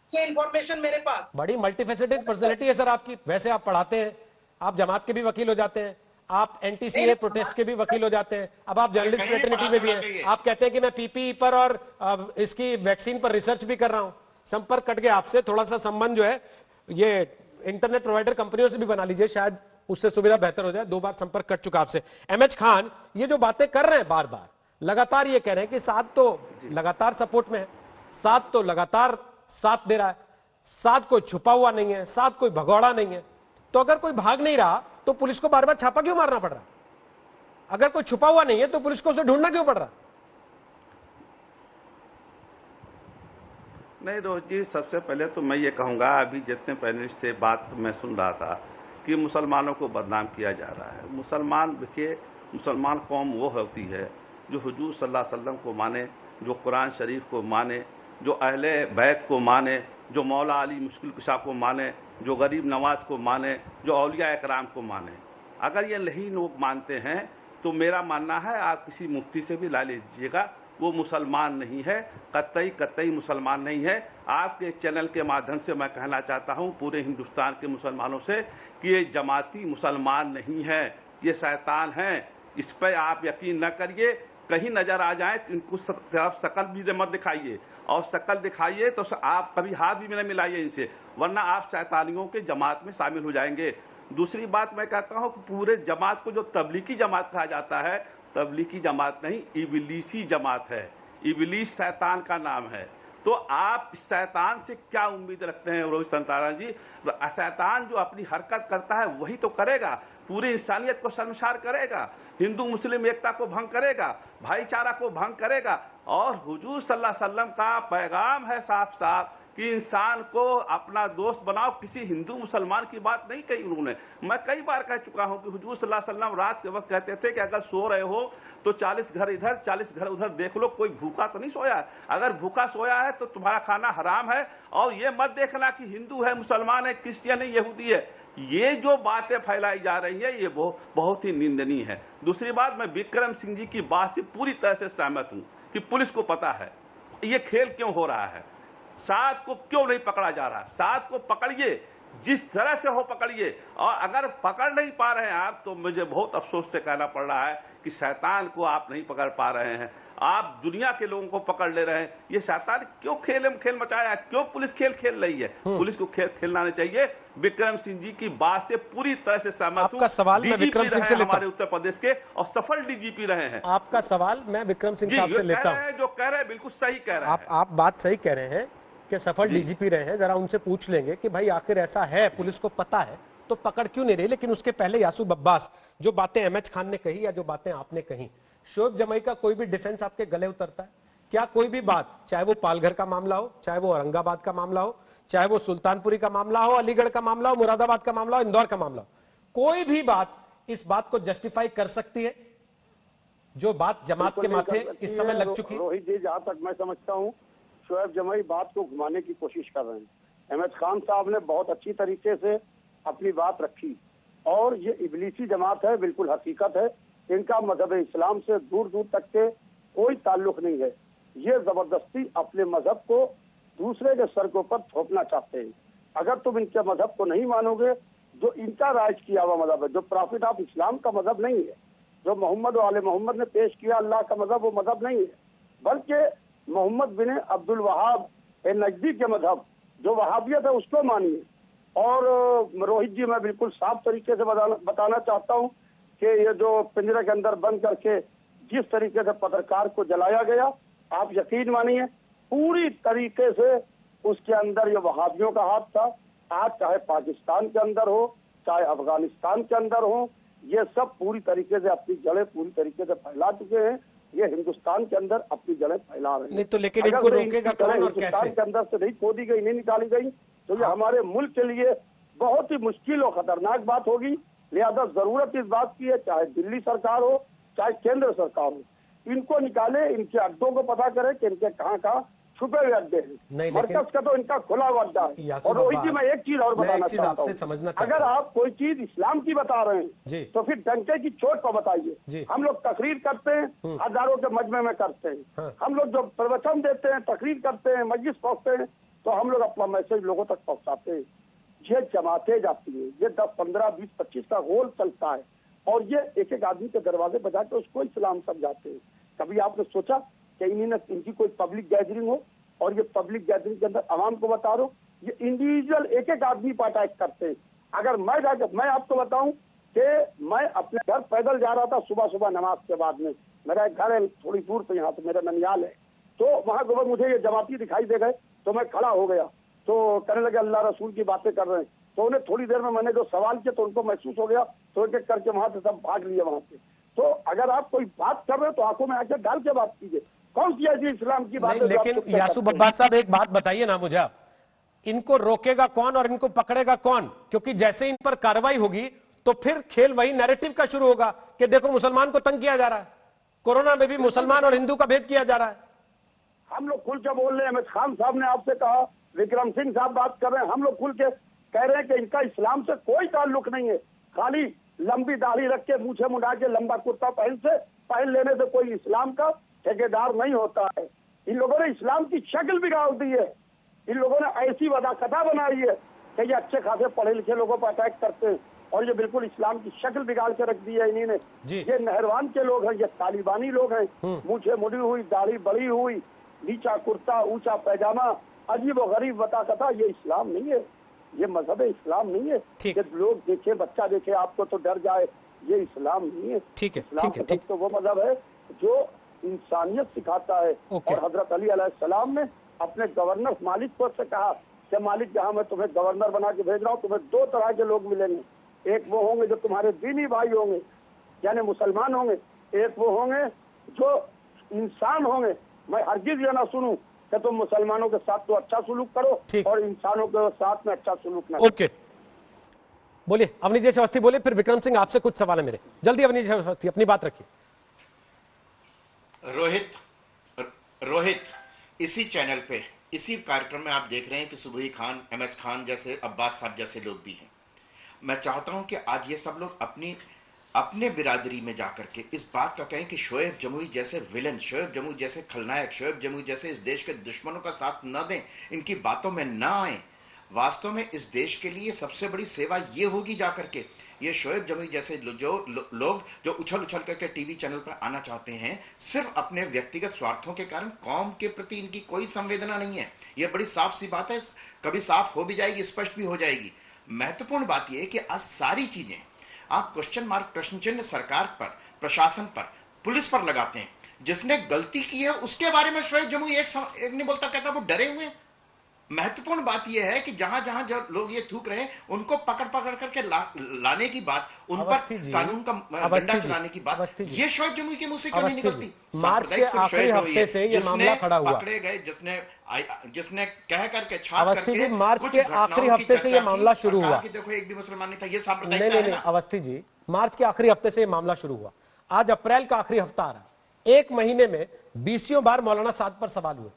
ये इंफॉर्मेशन मेरे पास। बड़ी मल्टीफेसेटेड पर्सनैलिटी है सर आपकी। वैसे आप पढ़ाते हैं, आप जमात के भी वकील हो जाते हैं, आप एंटी-सीए प्रोटेस्ट के भी वकील हो जाते हैं, अब आप जर्नलिस्ट फ्रेटर्निटी में भी हैं। आप कहते हैं कि मैं पीपीई पर और इसकी वैक्सीन पर रिसर्च भी कर रहा हूं। संपर्क कट गया आपसे, थोड़ा सा संबंध जो है ये इंटरनेट प्रोवाइडर कंपनियों से भी बना लीजिए, शायद उससे सुविधा बेहतर हो जाए। 2 बार संपर्क कट चुका आपसे। एमएच खान ये जो बातें कर रहे हैं बार बार, लगातार ये कह रहे हैं कि साथ तो लगातार सपोर्ट में है, साथ तो लगातार साथ दे रहा है, साथ कोई छुपा हुआ नहीं है, साथ कोई भगौड़ा नहीं है। तो अगर कोई भाग नहीं रहा तो पुलिस को बार बार छापा क्यों मारना पड़ रहा? अगर कोई छुपा हुआ नहीं है तो पुलिस को उसे ढूंढना क्यों पड़ रहा? नहीं रोहित जी, सबसे पहले तो मैं ये कहूँगा, अभी जितने पैनलिस्ट से बात मैं सुन रहा था कि मुसलमानों को बदनाम किया जा रहा है। मुसलमान देखिए, मुसलमान कौम वो होती है जो हुजूर सल्लल्लाहु अलैहि वसल्लम को माने, जो कुरान शरीफ को माने, जो अहले बैत को माने, जो मौला अली मुश्किल कुशा को माने, जो गरीब नवाज को माने, जो औलिया इकराम को माने। अगर ये नहीं लोग मानते हैं तो मेरा मानना है आप किसी मुफ्ती से भी ला लीजिएगा, वो मुसलमान नहीं है, कतई मुसलमान नहीं है। आपके चैनल के माध्यम से मैं कहना चाहता हूँ पूरे हिंदुस्तान के मुसलमानों से कि ये जमाती मुसलमान नहीं है, ये शैतान हैं। इस पर आप यकीन न करिए, कहीं नजर आ जाए तो इनको तरफ शकल भी मत दिखाइए, और शकल दिखाइए तो आप कभी हाथ भी न मिलाइए इनसे, वरना आप शैतानियों के जमात में शामिल हो जाएंगे। दूसरी बात मैं कहता हूँ कि पूरे जमात को जो तबलीगी जमात कहा जाता है, तबलीगी जमात नहीं, इबलीसी जमात है। इबलीस शैतान का नाम है। तो आप शैतान से क्या उम्मीद रखते हैं रोहित संतारा जी? शैतान जो अपनी हरकत करता है वही तो करेगा, पूरी इंसानियत को शर्मसार करेगा, हिंदू मुस्लिम एकता को भंग करेगा, भाईचारा को भंग करेगा। और हुजूर सल्लल्लाहु अलैहि वसल्लम का पैगाम है साफ साफ कि इंसान को अपना दोस्त बनाओ। किसी हिंदू मुसलमान की बात नहीं कही उन्होंने। मैं कई बार कह चुका हूं कि हुजूर सल्लल्लाहु अलैहि वसल्लम रात के वक्त कहते थे कि अगर सो रहे हो तो 40 घर इधर 40 घर उधर देख लो, कोई भूखा तो नहीं सोया है। अगर भूखा सोया है तो तुम्हारा खाना हराम है। और ये मत देखना कि हिंदू है, मुसलमान है, क्रिश्चियन है, यहूदी है। ये जो बातें फैलाई जा रही है ये बहुत ही निंदनीय है। दूसरी बात, मैं विक्रम सिंह जी की बात से पूरी तरह से सहमत हूं कि पुलिस को पता है ये खेल क्यों हो रहा है, साथ को क्यों नहीं पकड़ा जा रहा। साथ को पकड़िए, जिस तरह से हो पकड़िए। और अगर पकड़ नहीं पा रहे हैं आप तो मुझे बहुत अफसोस से कहना पड़ रहा है कि शैतान को आप नहीं पकड़ पा रहे हैं, आप दुनिया के लोगों को पकड़ ले रहे हैं। ये शैतान क्यों खेल मचाया है, क्यों पुलिस खेल रही है? पुलिस को खेल खेलना नहीं चाहिए। विक्रम सिंह जी की बात से पूरी तरह से सहमत हूं। आपका सवाल मैं विक्रम सिंह से लेता हूं, हमारे उत्तर प्रदेश के और सफल डीजीपी रहे हैं। आपका सवाल मैं विक्रम सिंह साहब से लेता हूं। जो कह रहे हैं बिल्कुल सही कह रहे हैं। आप बात सही कह रहे हैं कि सफल डीजीपी रहे हैं। जरा उनसे पूछ लेंगे कि भाई आखिर ऐसा है, पुलिस को पता है तो पकड़ क्यों नहीं रही। लेकिन उसके पहले यासूब अब्बास, जो बातें एमएच खान ने कही या जो बातें आपने कही, शोएब जमाई का कोई भी डिफेंस आपके गले उतरता है क्या? कोई भी बात, चाहे वो पालघर का मामला हो, चाहे वो औरंगाबाद का मामला हो, चाहे वो सुल्तानपुरी का मामला हो, अलीगढ़ का मामला हो, मुरादाबाद का मामला हो, इंदौर का मामला हो, कोई भी बात इस बात को जस्टिफाई कर सकती है जो बात जमात के माथे इस समय लग चुकी है? रोहित जी, जहां तक मैं समझता हूं शोएब जमाई बात को घुमाने की कोशिश कर रहे हैं। एमएच खान साहब ने बहुत अच्छी तरीके से अपनी बात रखी। और ये इबलीसी जमात है, बिल्कुल हकीकत है। इनका मजहब इस्लाम से दूर दूर तक के कोई ताल्लुक नहीं है। ये जबरदस्ती अपने मजहब को दूसरे के सर के ऊपर थोपना चाहते हैं। अगर तुम इनके मजहब को नहीं मानोगे, जो इनका राइज किया हुआ मजहब है, जो प्रॉफिट ऑफ इस्लाम का मजहब नहीं है, जो मोहम्मद वाले मोहम्मद ने पेश किया अल्लाह का मजहब, वो मजहब नहीं है, बल्कि मोहम्मद बिन अब्दुल वहाब नजदी के मजहब जो वहाबियत है उसको मानिए। और रोहित जी, मैं बिल्कुल साफ तरीके से बताना चाहता हूँ कि ये जो पिंजरे के अंदर बंद करके जिस तरीके से पत्रकार को जलाया गया, आप यकीन मानिए पूरी तरीके से उसके अंदर ये वहाबियों का हाथ था। आज चाहे पाकिस्तान के अंदर हो, चाहे अफगानिस्तान के अंदर हो, ये सब पूरी तरीके से अपनी जड़ें पूरी तरीके से फैला चुके हैं। ये हिंदुस्तान के अंदर अपनी जड़ें फैला रहे हैं। नहीं तो लेकिन इनको रोकेगा कौन और कैसे? हिंदुस्तान के अंदर से नहीं खोदी गई, नहीं निकाली गई तो ये हमारे मुल्क के लिए बहुत ही मुश्किल और खतरनाक बात होगी। लिहाजा जरूरत इस बात की है, चाहे दिल्ली सरकार हो चाहे केंद्र सरकार हो, इनको निकाले, इनके अड्डों को पता करे कि इनके कहाँ कहाँ छुपे हुए अड्डे हैं। मरकज का तो इनका खुला हुआ अड्डा है। और रोहित जी, मैं एक चीज और बताना चाहता हूँ, अगर आप कोई चीज इस्लाम की बता रहे हैं तो फिर डंके की चोट पर बताइए। हम लोग तकरीर करते हैं, हजारों के मजमे में करते हैं, हम लोग जो प्रवचन देते हैं, तकरीर करते हैं, मजलिस पहुंचते हैं, तो हम लोग अपना मैसेज लोगों तक पहुंचाते हैं। ये जमाते जाती है, ये 10, 15, 20, 25 का गोल चलता है और ये एक एक आदमी के दरवाजे बजा के उसको इस्लाम समझाते हैं। कभी आपने सोचा कि इनकी कोई पब्लिक गैदरिंग हो और ये पब्लिक गैदरिंग के अंदर आवाम को बता रहा हूँ, ये इंडिविजुअल एक एक आदमी पर अटैक करते हैं। अगर मैं आपको बताऊं कि मैं अपने घर पैदल जा रहा था सुबह सुबह नमाज के बाद में, मेरा एक घर है थोड़ी दूर पे, यहाँ पे मेरा ननियाल है, तो वहां गोबर मुझे ये जमाती दिखाई दे गए तो मैं खड़ा हो गया। तो कहने लगे अल्लाह रसूल की बातें कर रहे हैं। तो उन्हें थोड़ी देर में मैंने जो सवाल किया तो उनको महसूस हो गया, तो एक एक करके वहां से सब भाग लिए वहां से। तो अगर आप कोई बात कर रहे हो तो आंखों में आंखें डाल के बात कीजिए। कौन सी ऐसी इस्लाम की बात है? लेकिन यासूब अब्बास साहब एक बात बताइए ना मुझे, आप इनको रोकेगा कौन और इनको पकड़ेगा कौन? क्योंकि जैसे इन पर कार्रवाई होगी तो फिर खेल वही नैरेटिव का शुरू होगा कि देखो मुसलमान को तंग किया जा रहा है, कोरोना में भी मुसलमान और हिंदू का भेद किया जा रहा है। हम लोग खुल के बोल रहे हैं, अमित खान साहब ने आपसे कहा, विक्रम सिंह साहब बात कर रहे हैं, हम लोग खुल के कह रहे हैं कि इनका इस्लाम से कोई ताल्लुक नहीं है। खाली लंबी दाढ़ी रख के मूछे मुंडा के लंबा कुर्ता पहन लेने से कोई इस्लाम का ठेकेदार नहीं होता है। इन लोगों ने इस्लाम की शक्ल बिगाड़ दी है। इन लोगों ने ऐसी वदाकथा बनाई है कि ये अच्छे खासे पढ़े लिखे लोगों पर अटैक करते हैं और ये बिल्कुल इस्लाम की शक्ल बिगाड़ के रख दी है इन्हीं ने। ये नहरवान के लोग हैं, ये तालिबानी लोग हैं, मूछे मुड़ी हुई, दाढ़ी बड़ी हुई, नीचा कुर्ता, ऊंचा पैजामा, अजीब और गरीब वदाकथा। ये इस्लाम नहीं है, ये मजहब इस्लाम नहीं है कि लोग देखे, बच्चा देखे आपको तो डर जाए, ये इस्लाम नहीं है। ठीक है, इस्लाम ठीक है, का ठीक। तो वो मजहब है जो इंसानियत सिखाता है। ओके। और हजरत अली अलैहिस्सलाम ने अपने गवर्नर मालिक को से कहा कि मालिक जहाँ मैं तुम्हें गवर्नर बना के भेज रहा हूँ, तुम्हें दो तरह के लोग मिलेंगे। एक वो होंगे जो तुम्हारे दीनी भाई होंगे, यानी मुसलमान होंगे। एक वो होंगे जो इंसान होंगे। मैं हरगिज ये ना सुनूं कि तुम मुसलमानों के साथ तो अच्छा सुलूक करो और इंसानों के साथ में अच्छा सुलूक ना करो। ओके, बोलिए अवनीश अवस्थी, बोलिए, फिर विक्रम सिंह आपसे कुछ सवाल है मेरे। जल्दी अवनीश अवस्थी अपनी बात रखिए। रोहित, इसी चैनल पे, इसी कार्यक्रम में आप देख रहे हैं कि सुबही खान, MS खान जैसे, अब्बास साहब जैसे लोग भी हैं। मैं चाहता हूं कि आज ये सब लोग अपने बिरादरी में जाकर के इस बात का कहें कि शोएब जमुई जैसे विलन, शोएब जमुई जैसे खलनायक, शोएब जमुई जैसे इस देश के दुश्मनों का साथ न दें, इनकी बातों में न आए। वास्तव में इस देश के लिए सबसे बड़ी सेवा ये होगी जाकर के ये शोएब जमुई जैसे लोग जो उछल उछल करके टीवी चैनल पर आना चाहते हैं, सिर्फ अपने व्यक्तिगत स्वार्थों के कारण, कौम के प्रति इनकी कोई संवेदना नहीं है। ये बड़ी साफ सी बात है, कभी साफ हो भी जाएगी, स्पष्ट भी हो जाएगी। महत्वपूर्ण बात यह है कि आज सारी चीजें आप क्वेश्चन मार्क, प्रश्न चिन्ह सरकार पर, प्रशासन पर, पुलिस पर लगाते हैं। जिसने गलती की है उसके बारे में शोएब जमुई एक नहीं बोलता, कहता वो डरे हुए हैं। महत्वपूर्ण बात यह है कि जहां जहां जो लोग ये थूक रहे हैं उनको पकड़ करके लाने की बात, उन पर कानून का डंडा चलाने की बात, ये शोएब जमुई के मुंह से क्यों नहीं निकलती? मार्च के आखिरी हफ्ते से ये मामला खड़ा हुआ, पकड़े गए, जिसने कह करके छाप करके, मार्च के आखिरी हफ्ते से ये मामला शुरू हुआ कि देखो एक भी मुसलमान नहीं था, ये सांप्रदायिक नहीं, अवस्थी जी, मार्च के आखिरी हफ्ते से ये मामला शुरू हुआ। आज अप्रैल का आखिरी हफ्ता आ रहा है। एक महीने में 20 बार मौलाना साद पर सवाल हुए।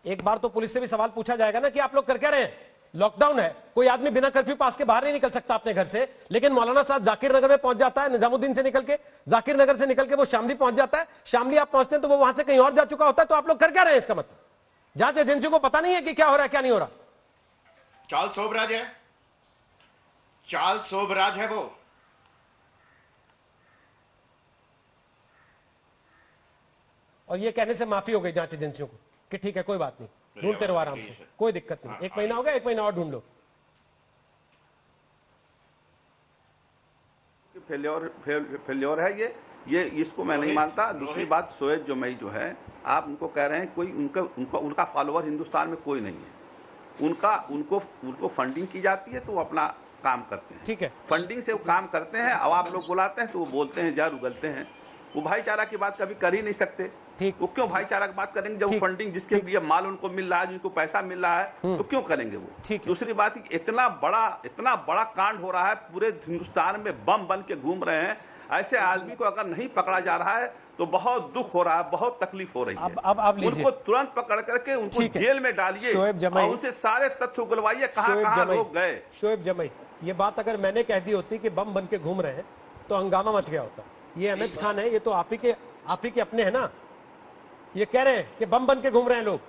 एक बार तो पुलिस से भी सवाल पूछा जाएगा ना कि आप लोग कर क्या रहे हैं, लॉकडाउन है, कोई आदमी बिना कर्फ्यू पास के बाहर नहीं निकल सकता अपने घर से, लेकिन मौलाना साहब जाकिर नगर में पहुंच जाता है, निजामुद्दीन से निकल के, जाकिर नगर से निकल के वो शामली पहुंच जाता है, शामली आप पहुंचते हैं तो वो वहां से कहीं और जा चुका होता है। तो आप लोग कर क्या रहे हैं? इसका मतलब जांच एजेंसी को पता नहीं है कि क्या हो रहा है, क्या नहीं हो रहा। चाल सोबराज है, चाल सोबराज है वो। और ये कहने से माफी हो गई जांच एजेंसियों को कि ठीक है कोई बात नहीं, ढूंढते रहो आराम से, कोई दिक्कत नहीं, एक महीना हो गया, एक महीना और ढूंढ लो। फेल्योर है ये इसको मैं नहीं मानता। दूसरी बात, शोएब जमुई जो है, आप उनको कह रहे हैं कोई उनका फॉलोअर हिंदुस्तान में कोई नहीं है। उनको फंडिंग की जाती है तो वो अपना काम करते हैं, ठीक है, फंडिंग से वो काम करते हैं। अब आप लोग बुलाते हैं तो वो बोलते हैं, जहर उगलते हैं। वो भाईचारा की बात कभी कर ही नहीं सकते। ठीक, वो क्यों भाईचारा की बात करेंगे जब फंडिंग, जिसके लिए माल उनको मिल रहा है, जिनको पैसा मिल रहा है, तो क्यों करेंगे वो? दूसरी बात, इतना बड़ा कांड हो रहा है, पूरे हिंदुस्तान में बम बन के घूम रहे हैं। ऐसे आदमी को अगर नहीं पकड़ा जा रहा है तो बहुत दुख हो रहा है, बहुत तकलीफ हो रही है। अब उनको तुरंत पकड़ करके उनको जेल में डालिए और उनसे सारे तथ्य उगलवाइए, कहां लोग गए। शोएब जमुई, ये बात अगर मैंने कह दी होती कि बम बन के घूम रहे हैं तो हंगामा मच गया होता। ये MS खान है, ये तो आप ही के अपने हैं ना, ये कह रहे हैं कि बम बन के घूम रहे हैं लोग।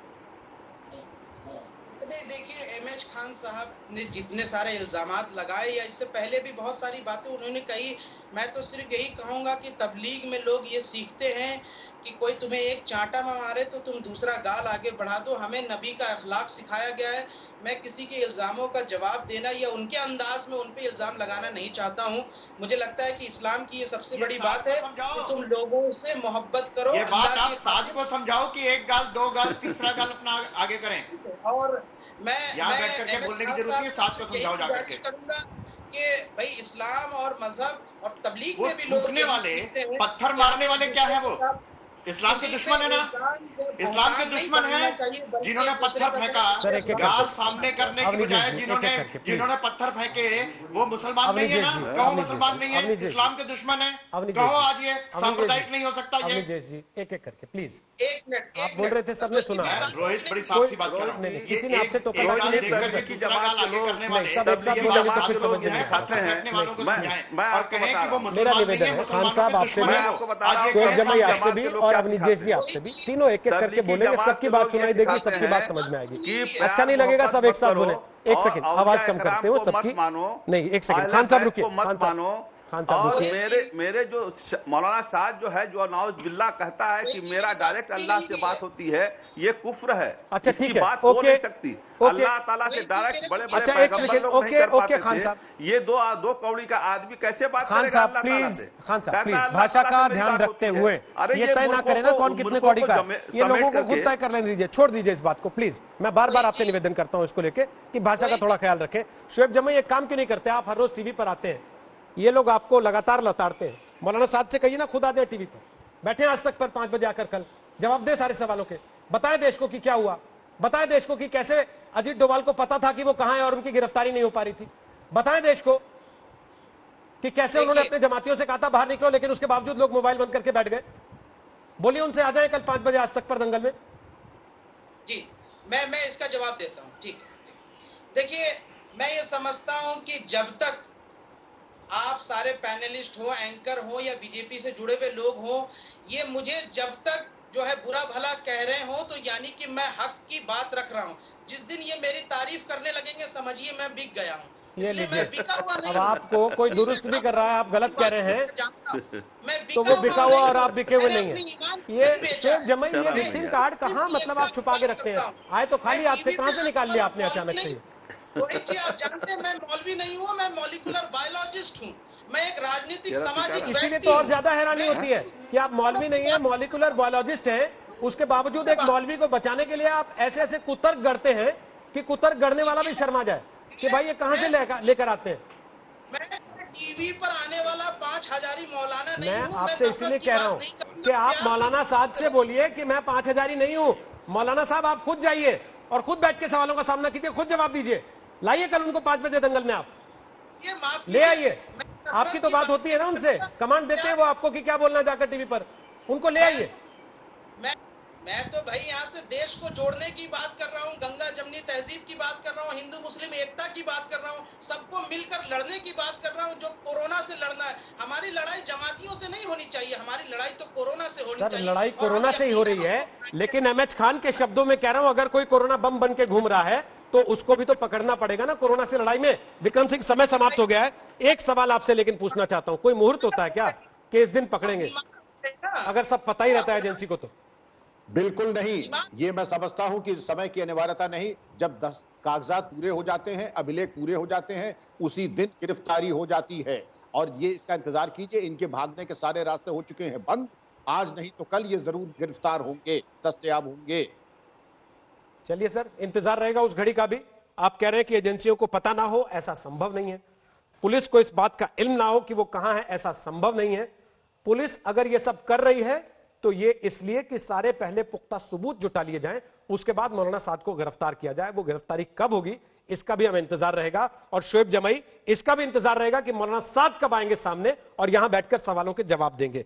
देखिए, MS खान साहब ने जितने सारे इल्जामात लगाए या इससे पहले भी बहुत सारी बातें उन्होंने कही, मैं तो सिर्फ यही कहूंगा कि तबलीग में लोग ये सीखते हैं कि कोई तुम्हें एक चांटा में मारे तो तुम दूसरा गाल आगे बढ़ा दो। हमें नबी का अखलाक सिखाया गया है। मैं किसी के इल्जामों का जवाब देना या उनके अंदाज में उन पे इल्जाम लगाना नहीं चाहता हूं। मुझे लगता है कि इस्लाम की ये सबसे बड़ी बात है कि तुम लोगों से मोहब्बत करो। ये बात आप साथ को समझाओ कि एक गाल, दो गाल, तीसरा गाल अपना आगे करें। और मैं बैठ करके बोलने की जरूरत है, साथ को समझाओ जाकर के करूंगा कि भाई इस्लाम और मजहब और तबलीग में भी लोग वाले, पत्थर मारने वाले क्या है वो? इस्लाम के दुश्मन है ना, इस्लाम के दुश्मन है जिन्होंने पत्थर फेंका, गाल सामने करने की बजाय जिन्होंने पत्थर फेंके वो मुसलमान नहीं है ना? कहो मुसलमान नहीं है, इस्लाम के दुश्मन है, कहो आज ये सांप्रदायिक नहीं हो सकता। ये एक एक करके प्लीज, एक मिनट, आप बोल रहे थे, सबने सुना। रोहित बड़ी साफ सी बात कर रहा हूं, किसी ने आपसे तो गाल देख करके दूसरा गाल आगे करने वाले सब एक साथ बोलेंगे तो फिर समझ में फेंकने वालों को समझाएं और कहें कि वो मेरा मुसलमान नहीं निवेदन है, है खान साहब आपसे भी, आज शोएब जमुई आपसे भी और अवनीश जी आपसे भी, तीनों एक एक करके बोलेंगे, सबकी बात सुनाई देगी, सबकी बात समझ में आएगी। अच्छा नहीं लगेगा सब एक साथ बोले। एक सेकंड, आवाज कम करते हो सबकी। नहीं, एक सेकंड, खान साहब रुकिए, खान साहब खान साहब और रुकिए। मेरे जो मौलाना साद जो है, जो नवाज बिल्ला कहता है कि मेरा डायरेक्ट अल्लाह से बात होती है, ये कुफ्र है। अच्छा, इसकी ठीक है, बात हो ओके, नहीं सकती। ओके। अल्लाह ताला से डायरेक्ट बड़े बड़े अच्छा, एक पैगंबर सेकंड, लोग नहीं कर ओके, खान पाते साहब। थे। ये दो कौड़ी का आदमी कैसे बात खान करेगा साहब अल्लाह ताला प्लीज, से? खान साहब कहता प्लीज, है अल्लाह भाषा ताला का से मेरी ध्यान बात रखते होती है। हुए अरे ये तय ना करें ना कौन कितने कौड़ी का है। ये लोगों को खुद तय कर लेने दीजिए, छोड़ दीजिए इस बात को प्लीज। मैं बार बार आपसे निवेदन करता हूं इसको लेके कि भाषा का थोड़ा ख्याल रखें। शोएब जमाई एक काम क्यों नहीं करते? आप हर रोज टीवी पर आते हैं, ये लोग आपको लगातार लताड़ते हैं। मौलाना साद से कहिए ना खुद आ जाए टीवी पर, बैठे आज तक पर 5 बजे आकर, कल जवाब दे सारे सवालों के, बताए देश को कि क्या हुआ, बताए देश को कि कैसे अजीत डोभाल को पता था कि वो कहां है और उनकी गिरफ्तारी नहीं हो पा रही थी, बताएं देश को कि कैसे उन्होंने अपने जमातियों से कहा था बाहर निकलो, लेकिन उसके बावजूद लोग मोबाइल बंद करके बैठ गए। बोलिए उनसे आ जाए कल 5 बजे आज तक पर दंगल में। जी, मैं इसका जवाब देता हूं। ठीक। देखिए, मैं ये समझता हूं कि जब तक आप सारे पैनलिस्ट हो, एंकर हो या बीजेपी से जुड़े हुए लोग हो, ये मुझे जब तक जो है बुरा भला कह रहे हो तो यानी कि मैं हक की बात रख रहा हूं। जिस दिन ये मेरी तारीफ करने लगेंगे समझिए मैं बिक गया हूं। ये इसलिए मैं बिका हुआ नहीं। अब आपको कोई दुरुस्त भी कर रहा है, आप गलत कह रहे हैं, मैं तो वो बिका हुआ और आप बिके हुए मैंने नहीं अपनी है। ईमान ये नहीं बेचा। शोएब जमाई, ये शर्म नहीं विक्टिम है। कार्ड कहाँ मतलब आप छुपा के रखते हैं? आए तो खाली हाथ से कहां से निकाल लिया आपने अचानक से? रोहित जी, आप जानते हैं मैं मौलवी नहीं हूँ, मैं मॉलिक्यूलर बायोलॉजिस्ट हूँ। मैं एक राजनीतिक सामाजिक इसीलिए तो और ज्यादा हैरानी होती है कि आप मौलवी नहीं है, मॉलिक्यूलर बायोलॉजिस्ट हैं, उसके बावजूद एक मौलवी को बचाने के लिए आप ऐसे ऐसे कुतर्क गढ़ते हैं कि कुतर्क गढ़ने वाला भी शर्मा जाए कि भाई ये कहां से लेकर आते हैं। मैं टीवी पर आने वाला 5000 मौलाना नहीं हूं। मैं आपसे इसीलिए कह रहा हूं कि आप मौलाना साद से बोलिए कि मैं 5000 नहीं हूं। मौलाना साहब आप खुद जाइए और खुद बैठ के सवालों का सामना कीजिए, खुद जवाब दीजिए। लाइए कल उनको 5 बजे दंगल में, आप ले आइए। आपकी तो बात होती है ना उनसे, कमांड देते हैं वो आपको कि क्या बोलना जाकर टीवी पर, उनको ले आइए। मैं तो भाई यहाँ से देश को जोड़ने की बात कर रहा हूँ, गंगा जमनी तहजीब की बात कर रहा हूँ, हिंदू मुस्लिम एकता की बात कर रहा हूँ, सबको मिलकर लड़ने की बात कर रहा हूँ। जो कोरोना से लड़ना है, हमारी लड़ाई जमातियों से नहीं होनी चाहिए, हमारी लड़ाई तो कोरोना से होनी चाहिए। लड़ाई कोरोना से ही हो रही है, लेकिन एमएच खान के शब्दों में कह रहा हूं, अगर कोई कोरोना बम बन के घूम रहा है तो उसको भी तो पकड़ना पड़ेगा ना कोरोना से लड़ाई में। विक्रम सिंह, समय समाप्त हो गया है। एक सवाल आपसे लेकिन पूछना चाहता हूं, कोई मुहूर्त होता है क्या कि इस दिन पकड़ेंगे, अगर सब पता ही रहता है एजेंसी को? तो बिल्कुल नहीं, ये मैं समझता हूं कि समय की अनिवार्यता नहीं। जब 10 कागजात पूरे हो जाते हैं, अभिलेख पूरे हो जाते हैं, उसी दिन गिरफ्तारी हो जाती है। और ये इसका इंतजार कीजिए, इनके भागने के सारे रास्ते हो चुके हैं बंद। आज नहीं तो कल ये जरूर गिरफ्तार होंगे, दस्तयाब होंगे। चलिए सर, इंतजार रहेगा उस घड़ी का भी। आप कह रहे हैं कि एजेंसियों को पता ना हो, ऐसा संभव नहीं है। पुलिस को इस बात का इल्म ना हो कि वो कहां है, ऐसा संभव नहीं है। पुलिस अगर ये सब कर रही है तो ये इसलिए कि सारे पहले पुख्ता सबूत जुटा लिए जाएं, उसके बाद मौलाना साद को गिरफ्तार किया जाए। वो गिरफ्तारी कब होगी इसका भी हमें इंतजार रहेगा, और शोएब जमाई इसका भी इंतजार रहेगा कि मौलाना साद कब आएंगे सामने और यहां बैठकर सवालों के जवाब देंगे।